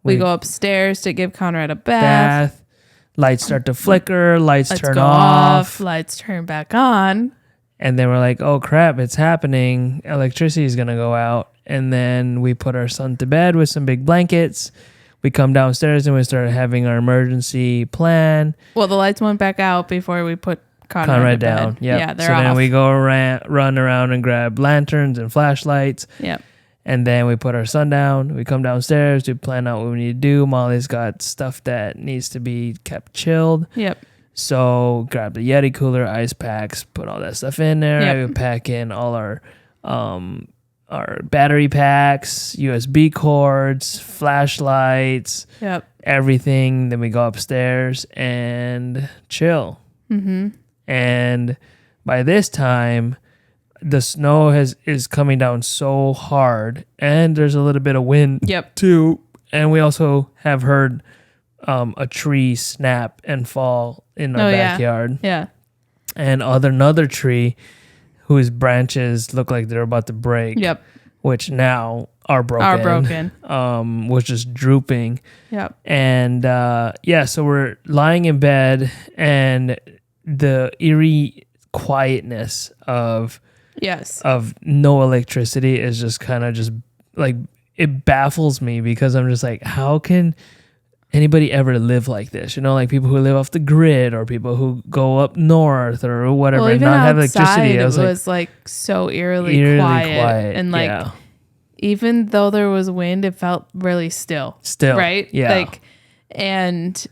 S2: We go upstairs to give Conrad a bath.
S1: Lights start to flicker. Lights turn
S2: go
S1: off.
S2: Lights turn back on.
S1: And then we're like, oh crap, it's happening. Electricity is going to go out. And then we put our son to bed with some big blankets. We come downstairs and we started having our emergency plan.
S2: Well, the lights went back out before we put Conrad to
S1: down.
S2: bed.
S1: Yep.
S2: Yeah, they're
S1: so
S2: off.
S1: then we go run around and grab lanterns and flashlights.
S2: Yep.
S1: And then we put our son down. We come downstairs to plan out what we need to do. Molly's got stuff that needs to be kept chilled.
S2: Yep.
S1: So grab the Yeti cooler, ice packs, put all that stuff in there.
S2: Yep.
S1: I would pack in all our battery packs, USB cords, flashlights,
S2: Yep.
S1: everything. Then we go upstairs and chill.
S2: Mm-hmm.
S1: And by this time, the snow is coming down so hard, and there's a little bit of wind
S2: Yep.
S1: too. And we also have heard a tree snap and fall in our backyard.
S2: Yeah.
S1: And another tree whose branches look like they're about to break.
S2: Yep.
S1: Which now are broken. Was just drooping.
S2: Yep.
S1: And so we're lying in bed, and the eerie quietness of no electricity is just kind of just like, it baffles me, because I'm just like, how can anybody ever live like this? Like people who live off the grid, or people who go up north or whatever,
S2: Well,
S1: and
S2: even
S1: not have
S2: outside,
S1: electricity.
S2: it was like so eerily quiet. And like,
S1: yeah.
S2: even though there was wind, it felt really still. Right?
S1: Yeah.
S2: Like, and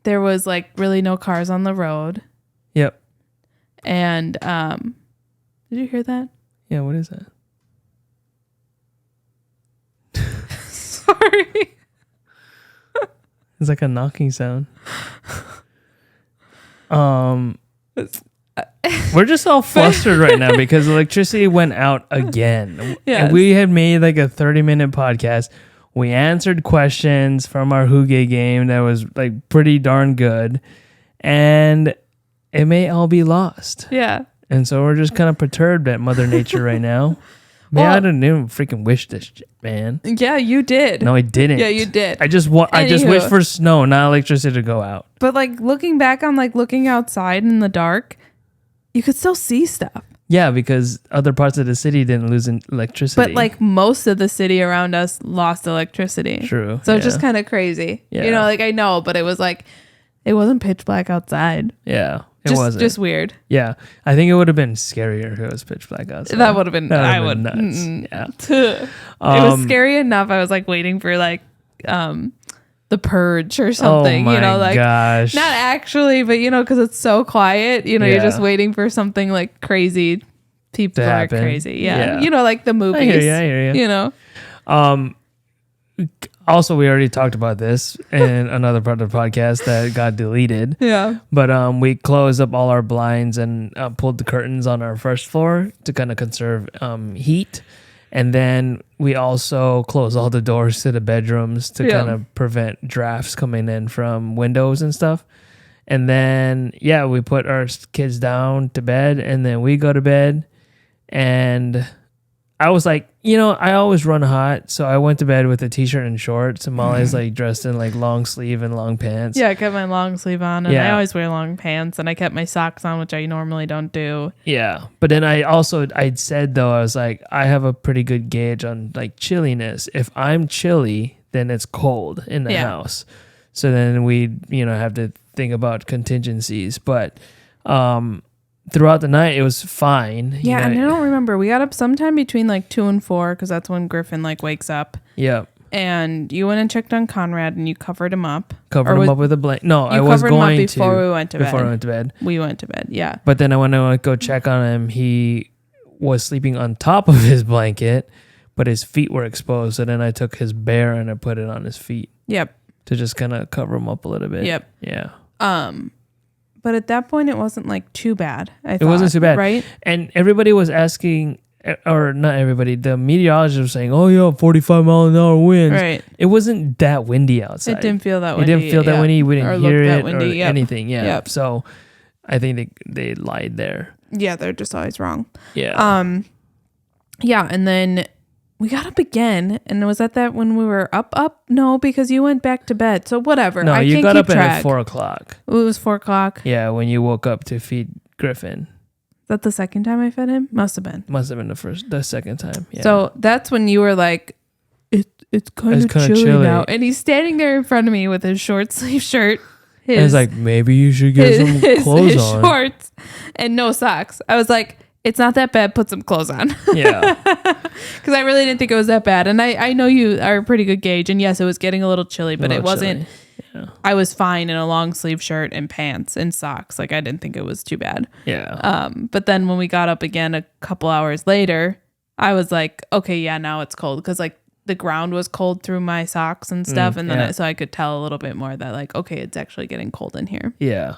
S2: there was like really no cars on the road.
S1: Yep.
S2: And did you hear that?
S1: Yeah, what is that?
S2: Sorry.
S1: It's like a knocking sound. We're just all flustered right now because electricity went out again.
S2: Yes.
S1: And we had made like a 30-minute podcast. We answered questions from our Hygge game that was like pretty darn good. And it may all be lost.
S2: Yeah.
S1: And so we're just kind of perturbed at Mother Nature right now. Man,
S2: Well,
S1: I didn't even freaking wish this shit, man.
S2: Yeah, you did.
S1: No, I didn't.
S2: Yeah, you did.
S1: I just
S2: Anywho.
S1: wish for snow, not electricity to go out.
S2: But like looking back on like looking outside in the dark, you could still see stuff.
S1: Yeah, because other parts of the city didn't lose electricity.
S2: But like most of the city around us lost electricity.
S1: True.
S2: So it's
S1: yeah.
S2: just kind of crazy.
S1: Yeah.
S2: Like I know, but it was like, it wasn't pitch black outside.
S1: Yeah, it wasn't.
S2: Just weird.
S1: Yeah, I think it would have been scarier if it was pitch black outside.
S2: That would have been,
S1: That
S2: I
S1: would've
S2: would.
S1: been nuts.
S2: Yeah. It was scary enough. I was like waiting for like, The Purge or something,
S1: oh my
S2: like
S1: gosh.
S2: not actually, but because it's so quiet, you're just waiting for something like crazy. People are crazy. Yeah. Like the movies.
S1: I hear you. Also, we already talked about this in another part of the podcast that got deleted.
S2: Yeah.
S1: But we closed up all our blinds and pulled the curtains on our first floor to kind of conserve heat. And then we also closed all the doors to the bedrooms to kind of prevent drafts coming in from windows and stuff. And then, yeah, we put our kids down to bed, and then we go to bed. And I was like, I always run hot, so I went to bed with a t-shirt and shorts, and Molly's like dressed in like long sleeve and long pants.
S2: Yeah, I kept my long sleeve on, and I always wear long pants, and I kept my socks on, which I normally don't do.
S1: Yeah, but then I'd said though, I was like, I have a pretty good gauge on like chilliness. If I'm chilly, then it's cold in the house. So then we, have to think about contingencies, but throughout the night, it was fine.
S2: Yeah, and I don't remember. We got up sometime between like 2 and 4 because that's when Griffin like wakes up.
S1: Yeah.
S2: And you went and checked on Conrad and you covered him up.
S1: Covered him up with a blanket. No, I was going to.
S2: Before we went to bed.
S1: Before we went to bed.
S2: We went to bed, yeah.
S1: But then when I went to go check on him, he was sleeping on top of his blanket, but his feet were exposed. So then I took his bear and I put it on his feet.
S2: Yep.
S1: To just kind of cover him up a little bit.
S2: Yep.
S1: Yeah.
S2: But at that point, it wasn't like too bad.
S1: It wasn't too bad,
S2: right?
S1: And everybody was asking, or not everybody. The meteorologist was saying, "Oh yeah, 45-mile-an-hour winds."
S2: Right.
S1: It wasn't that windy outside.
S2: It didn't feel that windy.
S1: It didn't feel that windy. We didn't hear it
S2: windy,
S1: or anything. Yeah.
S2: Yep.
S1: So I think they lied there.
S2: Yeah, they're just always wrong.
S1: Yeah.
S2: Yeah, and then we got up again, and was that when we were up? No, because you went back to bed. So whatever.
S1: No, you got up at 4 o'clock.
S2: It was 4 o'clock.
S1: Yeah, when you woke up to feed Griffin.
S2: Is that the second time I fed him? Must have been the second time. Yeah. So that's when you were like, it's kind of chilly now, and he's standing there in front of me with his short sleeve shirt.
S1: I was like, maybe you should get some clothes on.
S2: Shorts and no socks. I was like, it's not that bad. Put some clothes on.
S1: Yeah.
S2: Because I really didn't think it was that bad. And I know you are a pretty good gauge. And yes, it was getting a little chilly, but it wasn't.
S1: Yeah.
S2: I was fine in a long sleeve shirt and pants and socks. Like, I didn't think it was too bad.
S1: Yeah.
S2: But then when we got up again a couple hours later, I was like, okay, yeah, now it's cold. Because like the ground was cold through my socks and stuff. And then so I could tell a little bit more that like, okay, it's actually getting cold in here.
S1: Yeah.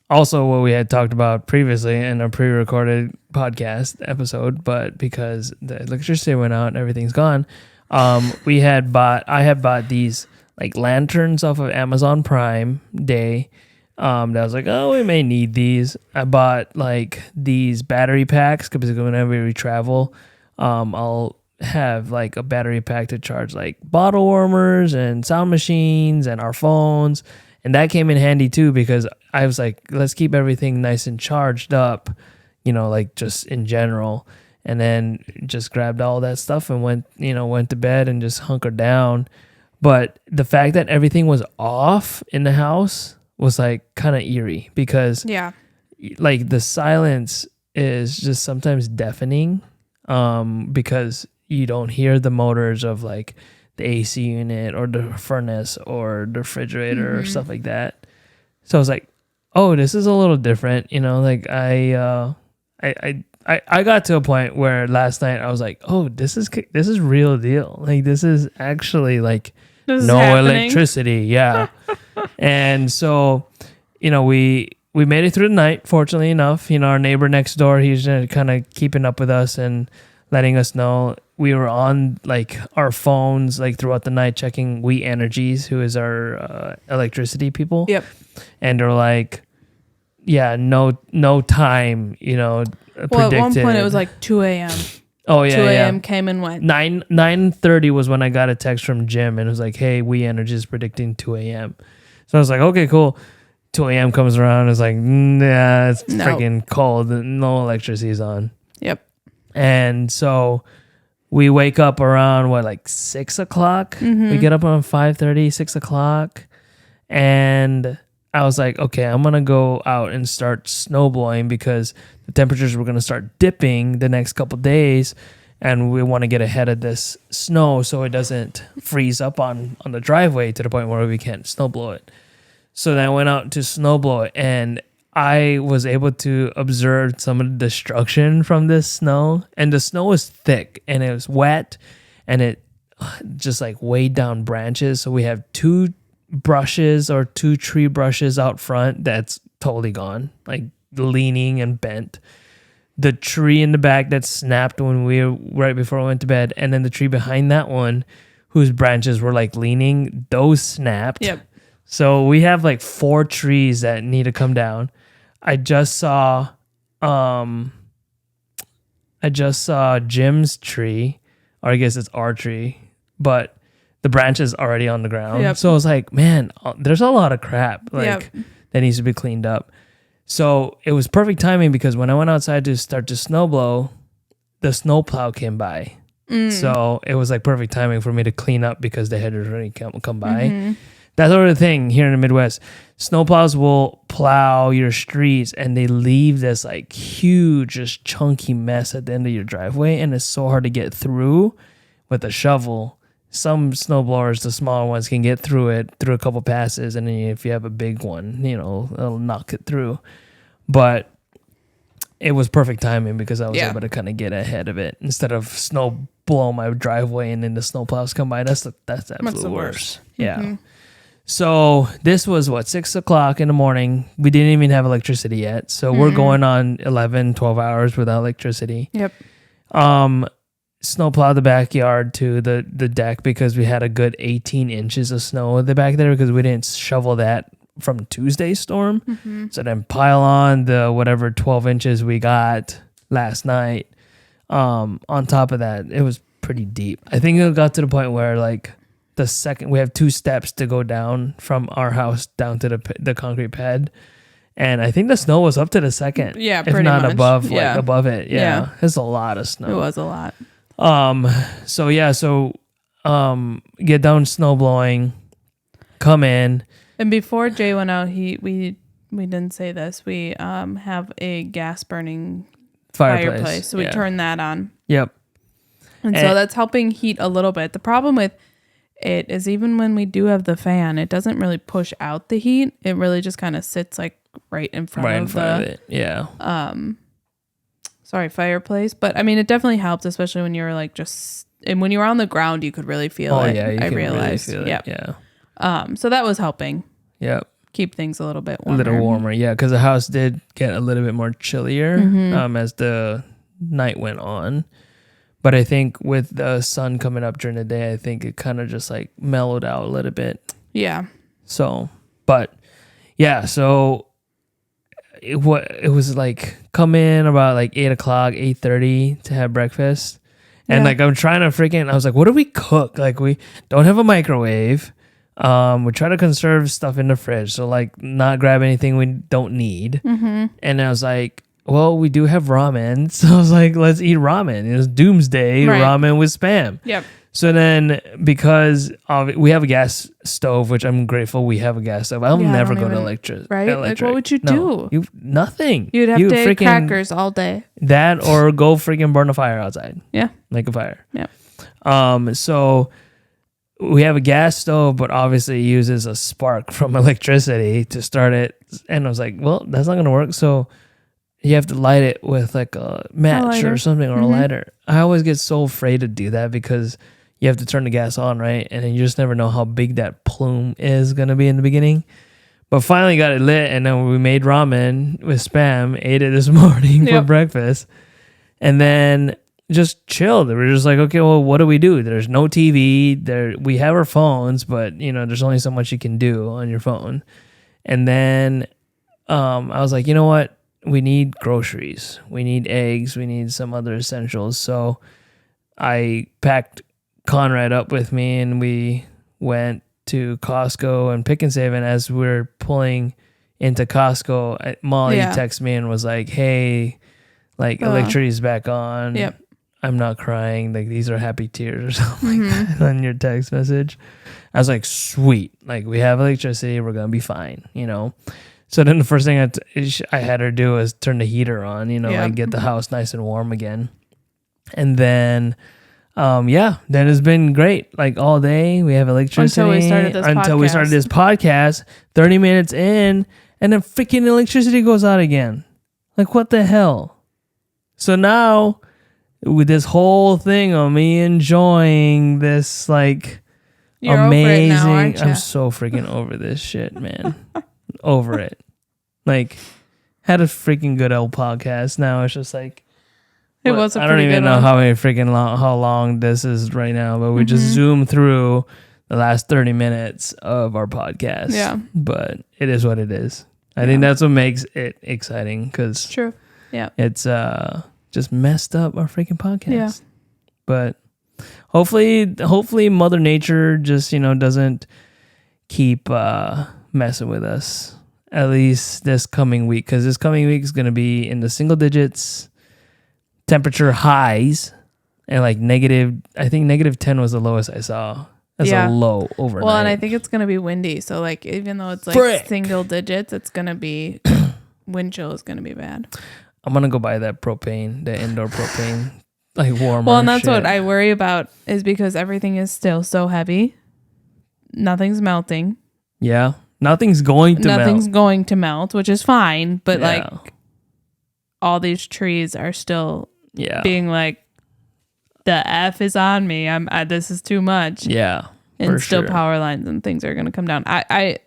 S1: Also, what we had talked about previously in a pre-recorded podcast episode, but because the electricity went out and everything's gone, I had bought these like lanterns off of Amazon Prime Day. That I was like, oh, we may need these. I bought like these battery packs because whenever we travel, I'll have like a battery pack to charge like bottle warmers and sound machines and our phones. And that came in handy too because I was like, let's keep everything nice and charged up, like just in general. And then just grabbed all that stuff and went to bed and just hunkered down. But the fact that everything was off in the house was like kind of eerie because like the silence is just sometimes deafening because you don't hear the motors of like the AC unit or the furnace or the refrigerator or stuff like that. So I was like, oh, this is a little different. Like I got to a point where last night I was like, oh, this is real deal. Like this is actually like no electricity. Yeah. And so, we made it through the night, fortunately enough. Our neighbor next door, he's kind of keeping up with us and letting us know. We were on like our phones like throughout the night checking We Energies, who is our electricity people.
S2: Yep.
S1: And they're like, yeah, no time, predicted.
S2: Well, at one point it was like 2 a.m.
S1: Oh yeah,
S2: 2 a.m. came and went.
S1: 9:30 was when I got a text from Jim, and it was like, hey, We Energies is predicting 2 a.m. So I was like, okay, cool. 2 a.m. comes around, it's like, nah, it's freaking cold. No electricity's on.
S2: Yep.
S1: And so we wake up around like 6 o'clock. We get up around 5:30, 6 o'clock. And I was like, okay, I'm going to go out and start snow blowing because the temperatures were going to start dipping the next couple days. And we want to get ahead of this snow so it doesn't freeze up on the driveway to the point where we can't snow blow it. So then I went out to snow blow it, and I was able to observe some of the destruction from this snow. And the snow was thick and it was wet and it just like weighed down branches. So we have 2 brushes or 2 tree brushes out front that's totally gone, like leaning and bent. The tree in the back that snapped right before we went to bed. And then the tree behind that one, whose branches were like leaning, those snapped.
S2: Yep.
S1: So we have like 4 trees that need to come down. I just saw Jim's tree, or I guess it's our tree, but the branch is already on the ground.
S2: Yep.
S1: So I was like, man, there's a lot of crap that needs to be cleaned up. So it was perfect timing because when I went outside to start to snowblow, the snowplow came by. So it was like perfect timing for me to clean up because they had already come by.
S2: Mm-hmm.
S1: That's the other thing here in the Midwest. Snowplows will plow your streets and they leave this like huge, just chunky mess at the end of your driveway. And it's so hard to get through with a shovel. Some snowblowers, the smaller ones, can get through it through a couple passes. And then if you have a big one, it'll knock it through. But it was perfect timing because I was able to kind of get ahead of it instead of snow blow my driveway and then the snowplows come by. That's the absolute worst. Yeah.
S2: Mm-hmm.
S1: So this was 6 o'clock in the morning. We didn't even have electricity yet. So we're going on 11, 12 hours without electricity.
S2: Yep.
S1: Snowplow the backyard to the deck because we had a good 18 inches of snow at the back there because we didn't shovel that from Tuesday's storm. Mm-hmm. So then pile on the whatever 12 inches we got last night. On top of that, it was pretty deep. I think it got to the point where like the second we have 2 steps to go down from our house down to the concrete pad. And I think the snow was up to the second.
S2: Yeah,
S1: if
S2: pretty
S1: not
S2: much.
S1: above, like above it. Yeah. It's a lot of snow.
S2: It was a lot.
S1: So get down snow blowing, come in.
S2: And before Jay went out, we didn't say this. We have a gas burning fireplace. So we turned that on.
S1: Yep.
S2: And so that's helping heat a little bit. The problem with it is even when we do have the fan, it doesn't really push out the heat. It really just kind of sits like right in front of it. Yeah. Fireplace. But I mean, it definitely helps, especially when you're like and when you're on the ground, you could really feel it.
S1: Yeah,
S2: I realized.
S1: Really feel it. Yeah.
S2: So that was helping.
S1: Yep.
S2: Keep things a little bit warmer.
S1: A little warmer, yeah, because the house did get a little bit more chillier as the night went on. But I think with the sun coming up during the day, I think it kind of just like mellowed out a little bit.
S2: Yeah.
S1: So, but yeah, so it was like come in about like 8 o'clock, 8:30 to have breakfast. And like I'm trying to I was like, what do we cook? Like we don't have a microwave. We try to conserve stuff in the fridge, so like not grab anything we don't need. And I was like, well, we do have ramen, so I was like, let's eat ramen. It was doomsday ramen with Spam.
S2: Yep.
S1: So then, because we have a gas stove, which I'm grateful we have a gas stove. I'll never go to electric.
S2: Right? Like, what would you do?
S1: Nothing.
S2: You'd have to eat crackers all day.
S1: That or go freaking burn a fire outside.
S2: Yeah.
S1: Make a fire.
S2: Yeah.
S1: So we have a gas stove, but obviously it uses a spark from electricity to start it. And I was like, well, that's not going to work. So you have to light it with like a match or something or a lighter. I always get so afraid to do that because you have to turn the gas on, right? And then you just never know how big that plume is going to be in the beginning. But finally got it lit, and then we made ramen with Spam, ate it this morning for breakfast, and then just chilled. We were just like, okay, well, what do we do? There's no TV. We have our phones, but there's only so much you can do on your phone. And then I was like, you know what? We need groceries. We need eggs. We need some other essentials. So I packed Conrad up with me, and we went to Costco and Pick and Save. And as we're pulling into Costco, Molly texted me and was like, hey, like electricity's back on.
S2: Yep.
S1: I'm not crying. Like these are happy tears or something like that on your text message. I was like, sweet. Like we have electricity. We're going to be fine, So then the first thing I had her do was turn the heater on, like get the house nice and warm again. And then, then it's been great. Like all day we have electricity until we started this podcast. 30 minutes in, and then freaking electricity goes out again. Like what the hell? So now with this whole thing of me enjoying this like
S2: You're
S1: amazing,
S2: over it now, aren't ya?
S1: I'm so freaking over this shit, man. Over it. Like had a freaking good old podcast. Now it's just like
S2: it was.
S1: I don't even know how long this is right now, but we just zoom through the last 30 minutes of our podcast.
S2: Yeah.
S1: But it is what it is. I think that's what makes it exciting because
S2: true. Yeah.
S1: It's just messed up our freaking podcast.
S2: Yeah.
S1: But hopefully Mother Nature just, doesn't keep messing with us. At least this coming week, because this coming week is going to be in the single digits, temperature highs, and like I think -10 was the lowest I saw. That's a low overnight.
S2: Well, and I think it's going to be windy. So like, even though it's like single digits, it's going to be, wind chill is going to be bad.
S1: I'm going to go buy that propane, the indoor propane, like warmer.
S2: Well, and that's what I worry about is because everything is still so heavy. Nothing's melting.
S1: Yeah. Nothing's going to melt,
S2: which is fine. But like all these trees are still being like, the F is on me. This is too much.
S1: Yeah.
S2: And still power lines and things are going to come down. I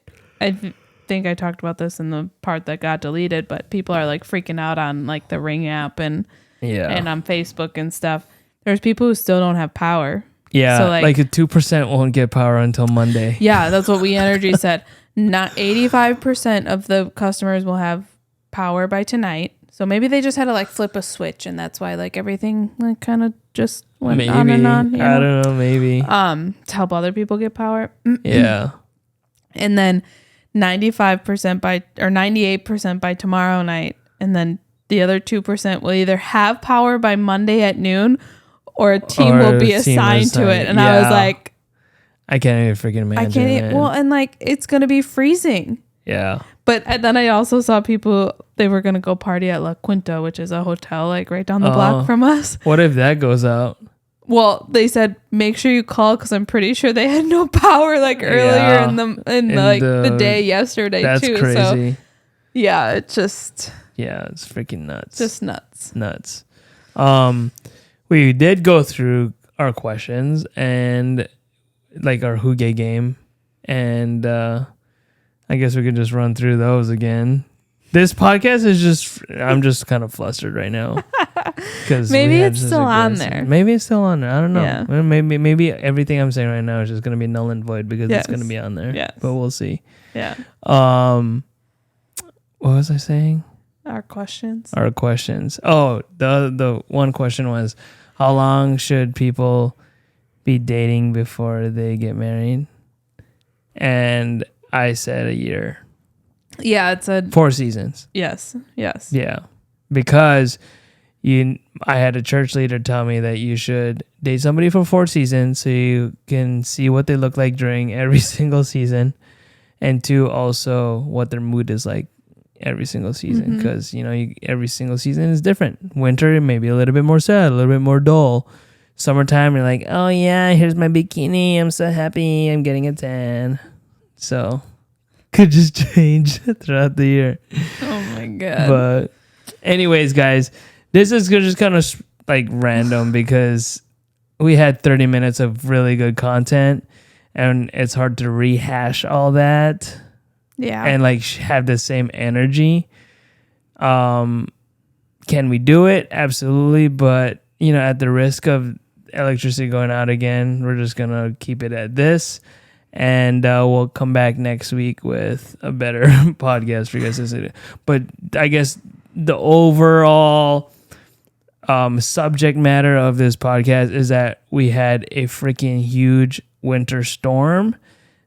S2: think I talked about this in the part that got deleted, but people are like freaking out on like the Ring app and on Facebook and stuff. There's people who still don't have power.
S1: Yeah. So like a 2% won't get power until Monday.
S2: Yeah. That's what We Energy said. Not 85% of the customers will have power by tonight. So maybe they just had to like flip a switch, and that's why like everything like kind of just went on and on.
S1: I don't know, maybe.
S2: To help other people get power.
S1: Yeah.
S2: And then 95% by or 98% by tomorrow night, and then the other 2% will either have power by Monday at noon, or a team will be assigned to it. And I was like,
S1: I can't even freaking imagine.
S2: Well, and like it's gonna be freezing.
S1: Yeah.
S2: But then I also saw people, they were gonna go party at La Quinta, which is a hotel like right down the block from us.
S1: What if that goes out?
S2: Well, they said make sure you call because I'm pretty sure they had no power like earlier in the day yesterday
S1: that's
S2: too.
S1: Crazy.
S2: So yeah, it's just
S1: it's freaking nuts.
S2: Just nuts.
S1: We did go through our questions and like our Hygge game, and I guess we could just run through those again. This podcast is just, I'm just kind of flustered right now.
S2: Maybe it's still on there.
S1: Maybe it's still on there. I don't know. Yeah. Maybe everything I'm saying right now is just going to be null and void because it's going to be on there.
S2: Yes.
S1: But we'll see.
S2: Yeah.
S1: What was I saying?
S2: Our questions.
S1: Oh, the one question was, how long should people be dating before they get married? And I said a year.
S2: Yeah, it said
S1: 4 seasons.
S2: Yes.
S1: Yeah, because I had a church leader tell me that you should date somebody for 4 seasons so you can see what they look like during every single season, and 2, also what their mood is like every single season, because every single season is different. Winter, it may be a little bit more sad, a little bit more dull. Summertime, you're like, oh yeah, here's my bikini, I'm so happy, I'm getting a tan. So could just change throughout the year.
S2: Oh my god.
S1: But anyways, guys, this is just kind of like random because we had 30 minutes of really good content, and it's hard to rehash all that. Yeah. And like have the same energy. Can we do it? Absolutely. But at the risk of electricity going out again, we're just gonna keep it at this. And we'll come back next week with a better podcast for you guys to listen to. But I guess the overall subject matter of this podcast is that we had a freaking huge winter storm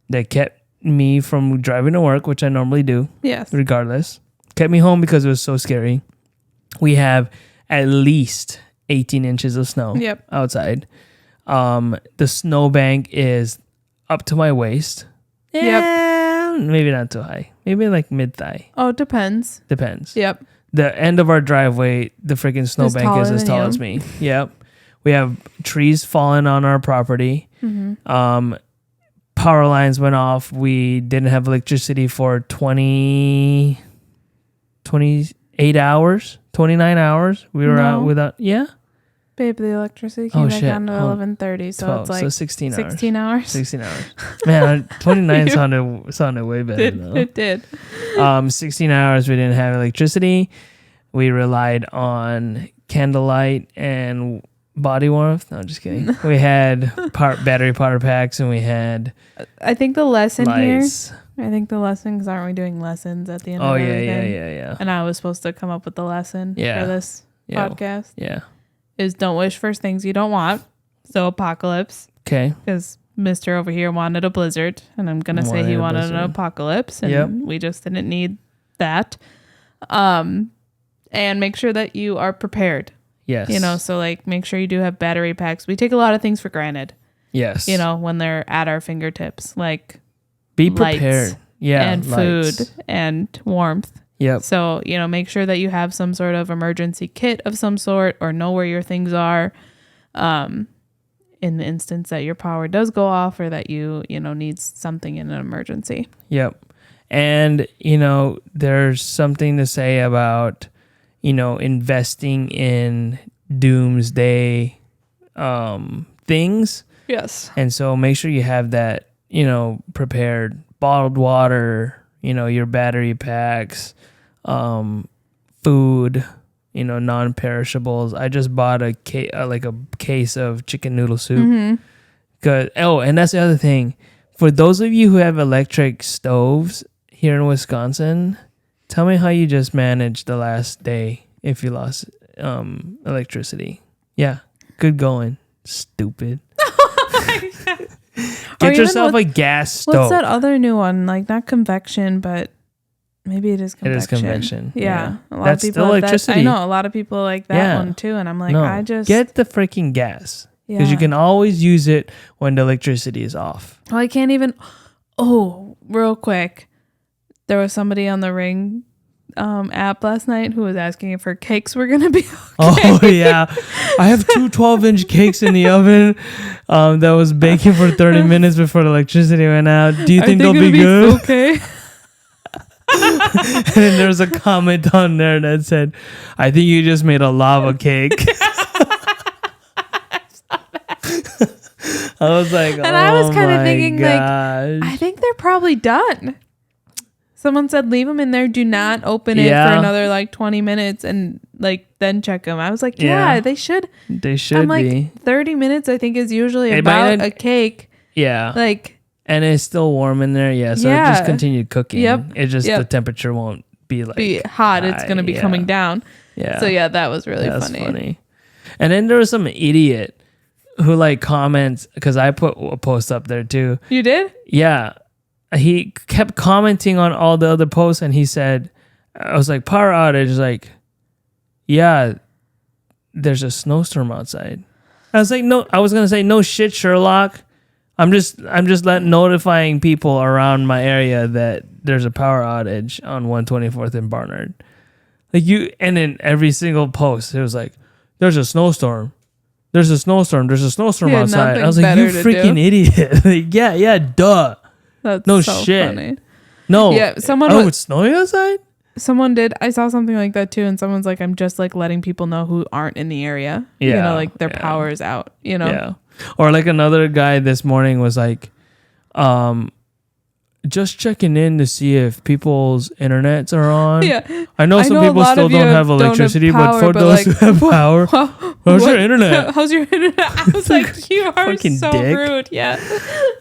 S1: that kept me from driving to work, which I normally do.
S2: Yes.
S1: Regardless. Kept me home because it was so scary. We have at least 18 inches of snow outside. The snowbank is up to my waist. Yeah, maybe not too high. Maybe like mid-thigh.
S2: Oh, depends. Yep.
S1: The end of our driveway, the freaking snowbank is as tall as me. Yep. We have trees falling on our property. Mm-hmm. Power lines went off. We didn't have electricity for 28 hours, 29 hours. We were out without,
S2: Babe, the electricity came back on at 11:30, so 12, it's like
S1: 16 hours.
S2: 16 hours.
S1: 16 hours. Man, 29 sounded way better though.
S2: It did.
S1: 16 hours we didn't have electricity. We relied on candlelight and body warmth. No, just kidding. We had battery power packs, and we had
S2: I think the lesson
S1: lights.
S2: here. I think the lesson, because aren't we doing lessons at the end
S1: Oh,
S2: of
S1: yeah,
S2: everything?
S1: yeah.
S2: And I was supposed to come up with the lesson for this podcast.
S1: Yeah.
S2: Is don't wish for things you don't want. So apocalypse.
S1: Okay.
S2: Because Mr. over here wanted a blizzard, and I'm gonna say he wanted an apocalypse, and we just didn't need that. And make sure that you are prepared.
S1: Yes.
S2: You know, so like make sure you do have battery packs. We take a lot of things for granted.
S1: Yes.
S2: You know, when they're at our fingertips, like
S1: be prepared.
S2: And
S1: lights.
S2: food and warmth.
S1: Yep.
S2: So, you know, make sure that you have some sort of emergency kit of some sort, or know where your things are. In the instance that your power does go off, or that you know, needs something in an emergency.
S1: Yep. And, you know, there's something to say about, you know, investing in doomsday things.
S2: Yes.
S1: And so make sure you have that, you know, prepared. Bottled water, you know, your battery packs, food, you know, non-perishables. I just bought a case of chicken noodle soup. And that's the other thing. For those of you who have electric stoves here in Wisconsin, tell me how you just managed the last day if you lost electricity. Yeah, good going, stupid. Get yourself a gas stove.
S2: What's that other new one? Like, not convection, but maybe it is convection.
S1: It is convection.
S2: Yeah. A lot
S1: That's
S2: of people
S1: still
S2: have
S1: electricity.
S2: I know a lot of people like that one too, and I'm like, I just
S1: get the freaking gas, because you can always use it when the electricity is off.
S2: Oh, I can't even. Oh, real quick, there was somebody on the Ring app last night who was asking if her cakes were gonna be okay.
S1: Oh yeah, I have two 12-inch cakes in the oven that was baking for 30 minutes before the electricity went out. Do you think they'll be good?
S2: Okay.
S1: And then there was a comment on there that said, "I think you just made a lava cake." I was like,
S2: and I was kind of thinking,
S1: gosh.
S2: like, I think they're probably done. Someone said, leave them in there. Do not open it for another like 20 minutes and like then check them. I was like, yeah, they should.
S1: They should
S2: I'm like,
S1: be.
S2: 30 minutes, I think, is usually about a cake.
S1: Yeah.
S2: Like,
S1: and it's still warm in there. Yeah. So it just continued cooking.
S2: Yep.
S1: It just, the temperature won't be
S2: hot. It's going to be coming down.
S1: Yeah.
S2: So yeah, that was really funny.
S1: And then there was some idiot who like comments, because I put a post up there too.
S2: You did?
S1: Yeah. He kept commenting on all the other posts, and he said, I was like, power outage, like, yeah, there's a snowstorm outside. I was like, no, I was going to say, no shit, Sherlock. I'm just notifying people around my area that there's a power outage on 124th and Barnard. Like and in every single post, it was like, there's a snowstorm. There's a snowstorm. There's a snowstorm outside. I was like, you freaking idiot. Like, yeah, duh.
S2: That's
S1: no
S2: so
S1: shit.
S2: Funny.
S1: No.
S2: Yeah, someone.
S1: It's snowing outside?
S2: Someone did. I saw something like that too, and someone's like, I'm just like letting people know who aren't in the area.
S1: Yeah.
S2: You know, like their power is out, you know?
S1: Yeah. Or like another guy this morning was like, just checking in to see if people's internets are on.
S2: Yeah.
S1: I know some people still don't have electricity, but for those who have power, how's your internet?
S2: How's your internet? I was like, you are so
S1: dick.
S2: rude. Yeah.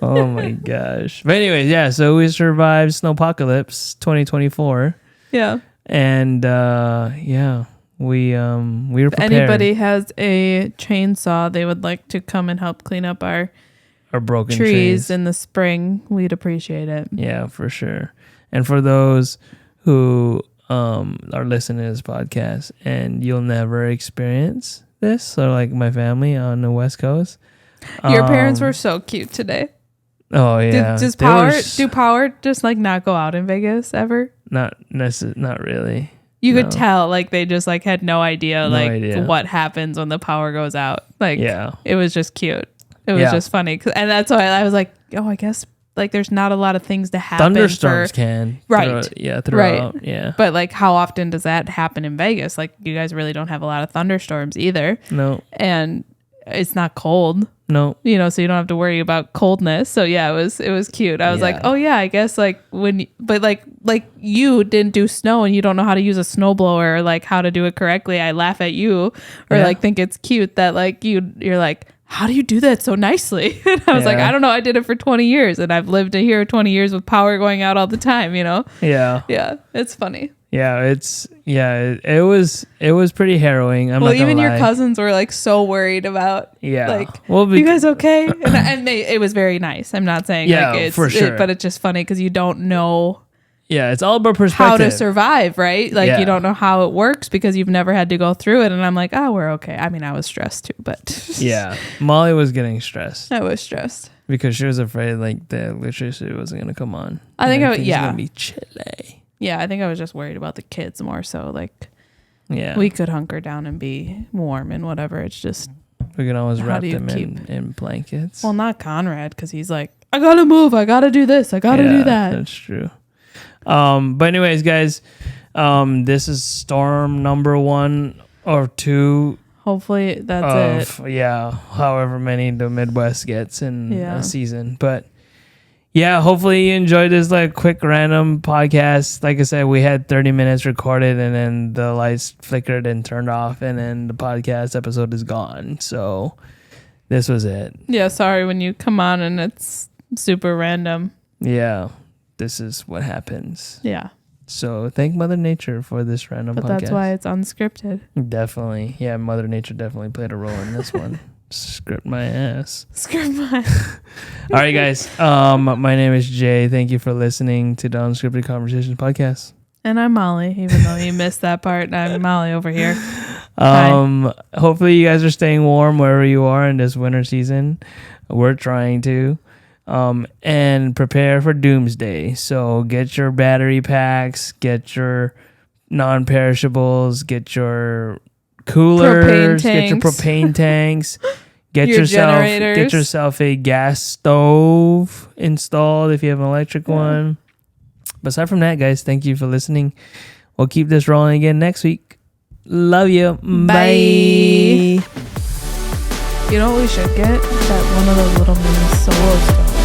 S1: Oh my gosh. But anyways, yeah, so we survived Snowpocalypse 2024.
S2: Yeah.
S1: And we were prepared.
S2: If anybody has a chainsaw they would like to come and help clean up our
S1: broken
S2: trees in the spring, we'd appreciate it.
S1: Yeah, for sure. And for those who are listening to this podcast and you'll never experience this, so like my family on the West Coast.
S2: Your parents were so cute today.
S1: Oh yeah.
S2: Do power just like not go out in Vegas ever?
S1: Not really.
S2: You could tell like they just like had no idea what happens when the power goes out. Like it was just cute. It was just funny. And that's why I was like, oh, I guess like there's not a lot of things to happen.
S1: Thunderstorms can. Throughout. Yeah.
S2: But like how often does that happen in Vegas? Like you guys really don't have a lot of thunderstorms either.
S1: No.
S2: And it's not cold.
S1: No.
S2: You know, so you don't have to worry about coldness. So yeah, it was cute. I was like, oh yeah, I guess like but you didn't do snow and you don't know how to use a snowblower or like how to do it correctly. I laugh at you or like think it's cute that like you're like, how do you do that so nicely? And I was like, I don't know. I did it for 20 years and I've lived here 20 years with power going out all the time, you know?
S1: Yeah.
S2: Yeah. It's funny.
S1: Yeah, it was pretty harrowing. I'm not gonna
S2: even
S1: lie.
S2: your cousins were like so worried about like,
S1: well,
S2: you guys okay? And it was very nice. I'm not saying like it's
S1: for sure.
S2: but it's just funny because you don't know
S1: it's all about perspective.
S2: How to survive, right? Like you don't know how it works because you've never had to go through it. And I'm like, oh, we're okay. I mean, I was stressed too, but
S1: yeah, Molly was getting stressed.
S2: I was stressed
S1: because she was afraid like the electricity wasn't gonna come on.
S2: I think
S1: it's gonna be chilly.
S2: Yeah, I think I was just worried about the kids more so. Like,
S1: we
S2: could hunker down and be warm and whatever. It's just
S1: we can always wrap them in blankets.
S2: Well, not Conrad because he's like, I gotta move. I gotta do this. I gotta do that.
S1: That's true. But anyways, guys, this is storm number 1 or 2.
S2: Hopefully that's it.
S1: Yeah, however many the Midwest gets in a season, but. Yeah, hopefully you enjoyed this like quick random podcast. Like I said, we had 30 minutes recorded and then the lights flickered and turned off and then the podcast episode is gone. So this was it. Yeah,
S2: sorry when you come on and it's super random.
S1: Yeah, this is what happens.
S2: Yeah.
S1: So thank Mother Nature for this random podcast.
S2: But that's why it's unscripted.
S1: Definitely. Yeah, Mother Nature definitely played a role in this one. Script my ass. All right, guys. My name is Jay. Thank you for listening to the Unscripted Conversations podcast.
S2: And I'm Molly, even though you missed that part. I'm Molly over here.
S1: Hopefully you guys are staying warm wherever you are in this winter season. We're trying to. And prepare for doomsday. So get your battery packs, get your non-perishables, get your coolers, get your propane tanks, get yourself a gas stove installed if you have an electric one. But aside from that, guys, thank you for listening. We'll keep this rolling again next week. Love you. Bye.
S2: You know what we should get? That one of those little mini solo stoves.